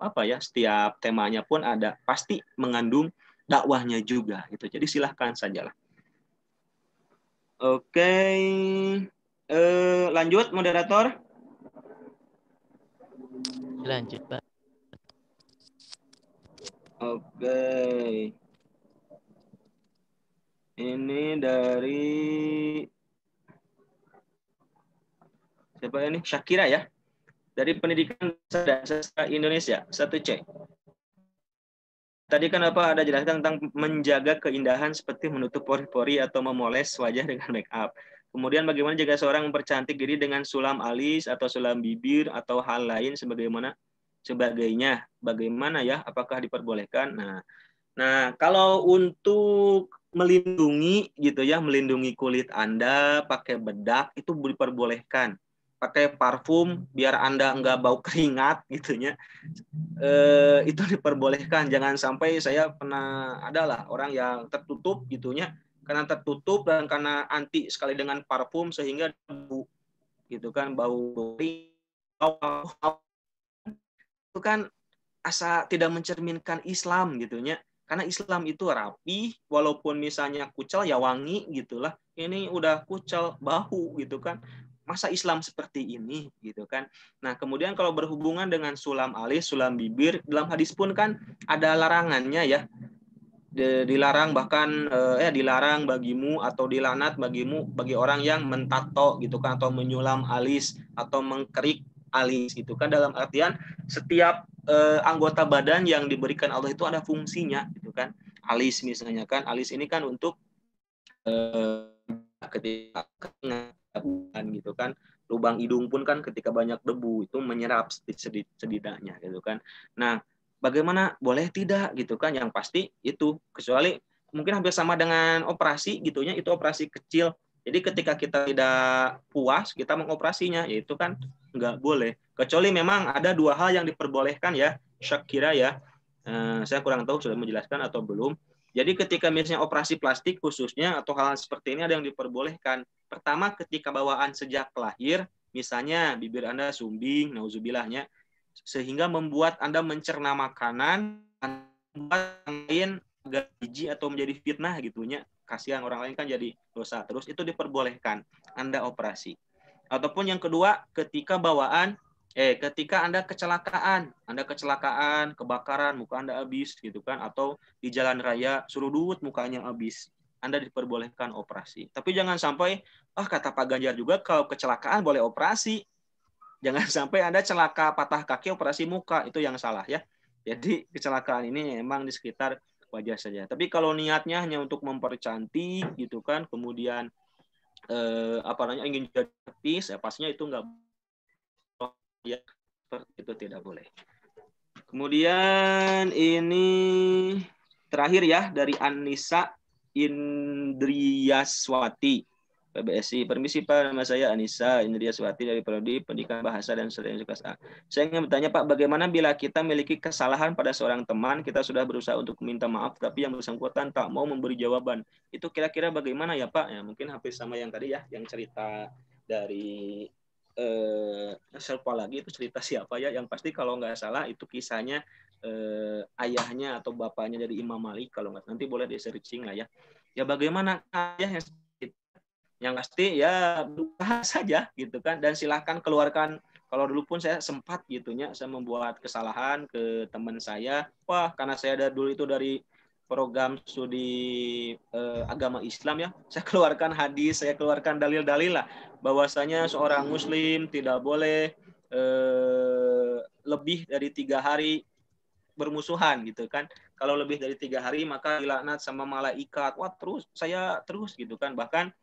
[SPEAKER 5] temanya pun ada pasti mengandung dakwahnya juga gitu. Jadi silahkan sajalah. Oke, lanjut moderator.
[SPEAKER 2] Lanjut, Pak.
[SPEAKER 5] Oke. Ini dari siapa ini? Syakira ya. Dari Pendidikan dan Sastra Indonesia, 1C. Tadi kan ada jelaskan tentang menjaga keindahan seperti menutup pori-pori atau memoles wajah dengan make up. Kemudian bagaimana jika seorang mempercantik diri dengan sulam alis atau sulam bibir atau hal lain sebagainya. Bagaimana ya? Apakah diperbolehkan? Nah, kalau untuk melindungi gitu ya, melindungi kulit Anda pakai bedak itu diperbolehkan. Pakai parfum biar Anda enggak bau keringat gitunya. Itu diperbolehkan. Jangan sampai saya pernah adalah orang yang tertutup gitunya, karena tertutup dan karena anti sekali dengan parfum sehingga bau gitu kan, bau itu kan asa tidak mencerminkan Islam gitunya. Karena Islam itu rapi, walaupun misalnya kucel ya wangi gitulah. Ini udah kucel, bau gitu kan. Masa Islam seperti ini gitu kan. Nah, kemudian kalau berhubungan dengan sulam alis, sulam bibir, dalam hadis pun kan ada larangannya ya. Dilarang bahkan dilarang bagimu atau dilanat bagimu bagi orang yang mentato gitu kan, atau menyulam alis atau mengkerik alis gitu kan, dalam artian setiap anggota badan yang diberikan Allah itu ada fungsinya gitu kan. Alis misalnya kan, alis ini kan untuk ketika gitu kan, lubang hidung pun kan ketika banyak debu itu menyerap setidaknya gitu kan. Nah, bagaimana boleh tidak gitu kan, yang pasti itu kecuali mungkin hampir sama dengan operasi gitunya, itu operasi kecil. Jadi ketika kita tidak puas kita mengoperasinya, yaitu kan nggak boleh. Kecuali memang ada dua hal yang diperbolehkan ya, Syakira ya. Saya kurang tahu sudah menjelaskan atau belum. Jadi ketika misalnya operasi plastik khususnya atau hal seperti ini ada yang diperbolehkan. Pertama, ketika bawaan sejak lahir, misalnya bibir Anda sumbing, nauzubillahnya, sehingga membuat Anda mencerna makanan, membuat orang lain agak jijik atau menjadi fitnah gitunya, kasihan orang lain kan jadi dosa. Terus itu diperbolehkan Anda operasi. Ataupun yang kedua, ketika Anda kecelakaan, kebakaran, muka Anda habis gitu kan, atau di jalan raya surudut mukanya habis, Anda diperbolehkan operasi. Tapi jangan sampai kata Pak Ganjar juga kalau kecelakaan boleh operasi. Jangan sampai Anda celaka patah kaki operasi muka, itu yang salah ya. Jadi kecelakaan ini memang di sekitar wajah saja. Tapi kalau niatnya hanya untuk mempercantik gitu kan, kemudian ingin jadi artis, ya pastinya itu enggak, ya seperti itu tidak boleh. Kemudian ini terakhir ya dari Anissa Indriyaswati, PBSI. Permisi Pak, nama saya Anissa Indriyaswati dari Prodi Pendidikan Bahasa dan Sastra Indonesia. Saya ingin bertanya Pak, bagaimana bila kita memiliki kesalahan pada seorang teman, kita sudah berusaha untuk meminta maaf, tapi yang bersangkutan tak mau memberi jawaban. Itu kira-kira bagaimana ya Pak? Ya, mungkin hampir sama yang tadi ya, yang cerita dari siapa lagi itu, cerita siapa ya? Yang pasti kalau nggak salah itu kisahnya ayahnya atau bapaknya dari Imam Malik, kalau nggak, nanti boleh di searching lah ya. Ya bagaimana ayah yang pasti ya berusaha saja gitu kan, dan silahkan keluarkan. Kalau dulu pun saya sempat gitunya, saya membuat kesalahan ke teman saya. Wah, karena saya dulu itu dari program studi agama Islam ya, saya keluarkan hadis, saya keluarkan dalil-dalil lah, bahwasanya seorang muslim tidak boleh lebih dari 3 hari bermusuhan gitu kan. Kalau lebih dari 3 hari maka dilaknat sama malaikat. Wah, saya terus gitu kan. Bahkan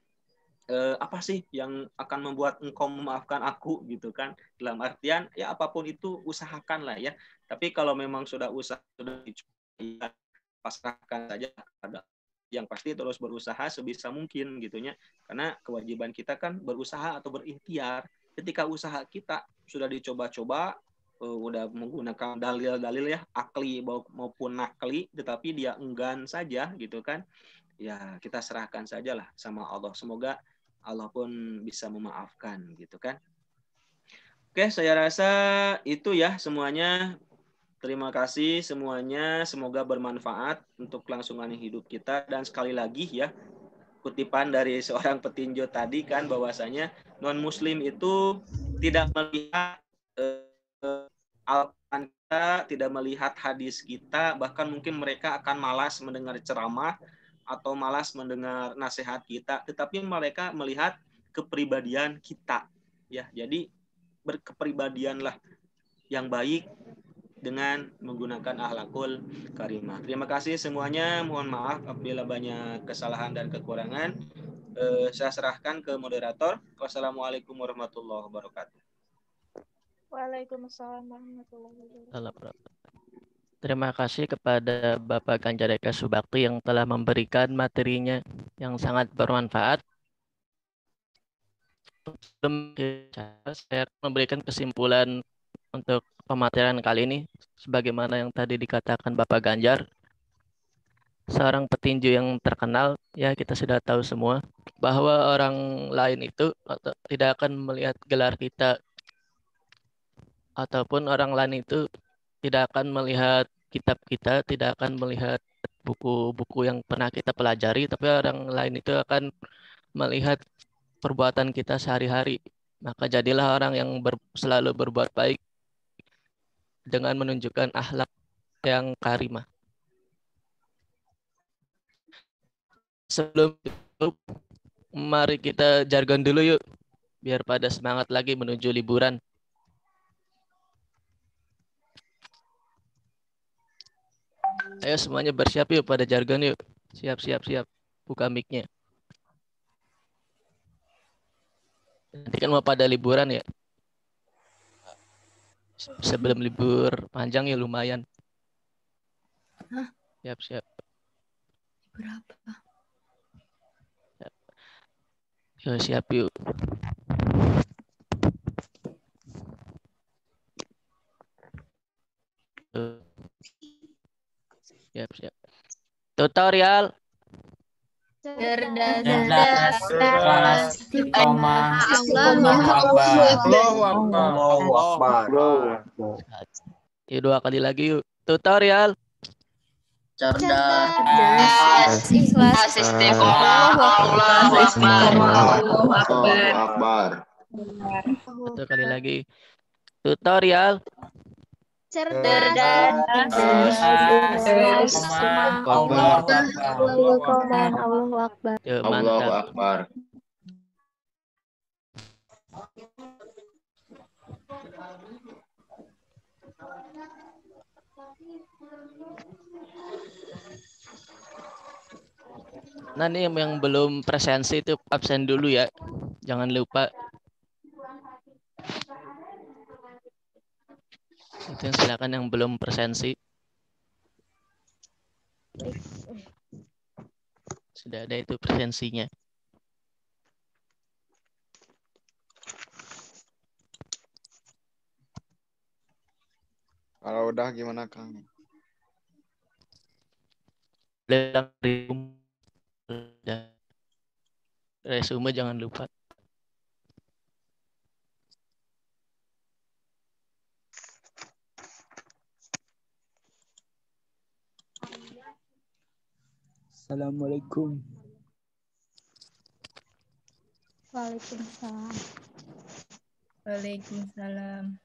[SPEAKER 5] apa sih yang akan membuat engkau memaafkan aku gitu kan? Dalam artian ya apapun itu usahakanlah ya. Tapi kalau memang sudah dicoba, ya, pasrahkan saja pada yang pasti terus berusaha sebisa mungkin gitunya. Karena kewajiban kita kan berusaha atau berikhtiar. Ketika usaha kita sudah dicoba-coba, udah menggunakan dalil-dalil ya, akli maupun nakli, tetapi dia enggan saja gitu kan. Ya kita serahkan sajalah sama Allah. Semoga Allah pun bisa memaafkan gitu kan. Oke, saya rasa itu ya semuanya. Terima kasih semuanya. Semoga bermanfaat untuk kelangsungan hidup kita. Dan sekali lagi ya, kutipan dari seorang petinju tadi kan bahwasanya non-muslim itu tidak melihat Al-Quran kita, tidak melihat hadis kita, bahkan mungkin mereka akan malas mendengar ceramah atau malas mendengar nasihat kita, tetapi mereka melihat kepribadian kita. Ya, jadi berkepribadianlah yang baik dengan menggunakan akhlakul karimah. Terima kasih semuanya. Mohon maaf apabila banyak kesalahan dan kekurangan. Saya serahkan ke moderator. Wassalamualaikum warahmatullahi wabarakatuh.
[SPEAKER 9] Waalaikumsalam warahmatullahi wabarakatuh.
[SPEAKER 2] Terima kasih kepada Bapak Ganjar Eka Subakti yang telah memberikan materinya yang sangat bermanfaat. Saya memberikan kesimpulan untuk pematerian kali ini. Sebagaimana yang tadi dikatakan Bapak Ganjar, seorang petinju yang terkenal, ya kita sudah tahu semua, bahwa orang lain itu tidak akan melihat gelar kita, ataupun orang lain itu tidak akan melihat kitab kita, tidak akan melihat buku-buku yang pernah kita pelajari, tapi orang lain itu akan melihat perbuatan kita sehari-hari. Maka jadilah orang yang selalu berbuat baik dengan menunjukkan akhlak yang karimah. Sebelum itu, mari kita jargon dulu yuk, biar pada semangat lagi menuju liburan. Ayo semuanya bersiap yuk pada jargon yuk. Siap. Buka mic-nya. Nanti kan mau pada liburan ya. Sebelum libur panjang ya lumayan.
[SPEAKER 8] Hah?
[SPEAKER 2] Siap.
[SPEAKER 8] Berapa?
[SPEAKER 2] Yuk, siap yuk. Siap. Tutorial.
[SPEAKER 9] Cerdas,
[SPEAKER 6] istiqomah,
[SPEAKER 9] Allahu
[SPEAKER 6] Akbar.
[SPEAKER 2] Yuk 2 kali lagi yuk. Tutorial.
[SPEAKER 9] cerdas, ikhlas,
[SPEAKER 3] Istiqomah, Allahu Akbar.
[SPEAKER 2] 1 kali lagi. Tutorial.
[SPEAKER 9] cerdas,
[SPEAKER 1] Allahu Akbar.
[SPEAKER 2] Yuk,
[SPEAKER 3] Allahu
[SPEAKER 2] mantap.
[SPEAKER 3] Akbar.
[SPEAKER 2] Nah nih yang belum presensi itu absen dulu ya. Jangan lupa. Itu yang silakan yang belum presensi. Sudah ada itu presensinya.
[SPEAKER 4] Kalau udah gimana Kang?
[SPEAKER 2] Resume jangan lupa.
[SPEAKER 7] Assalamualaikum.
[SPEAKER 1] Waalaikumsalam.
[SPEAKER 9] Waalaikumsalam.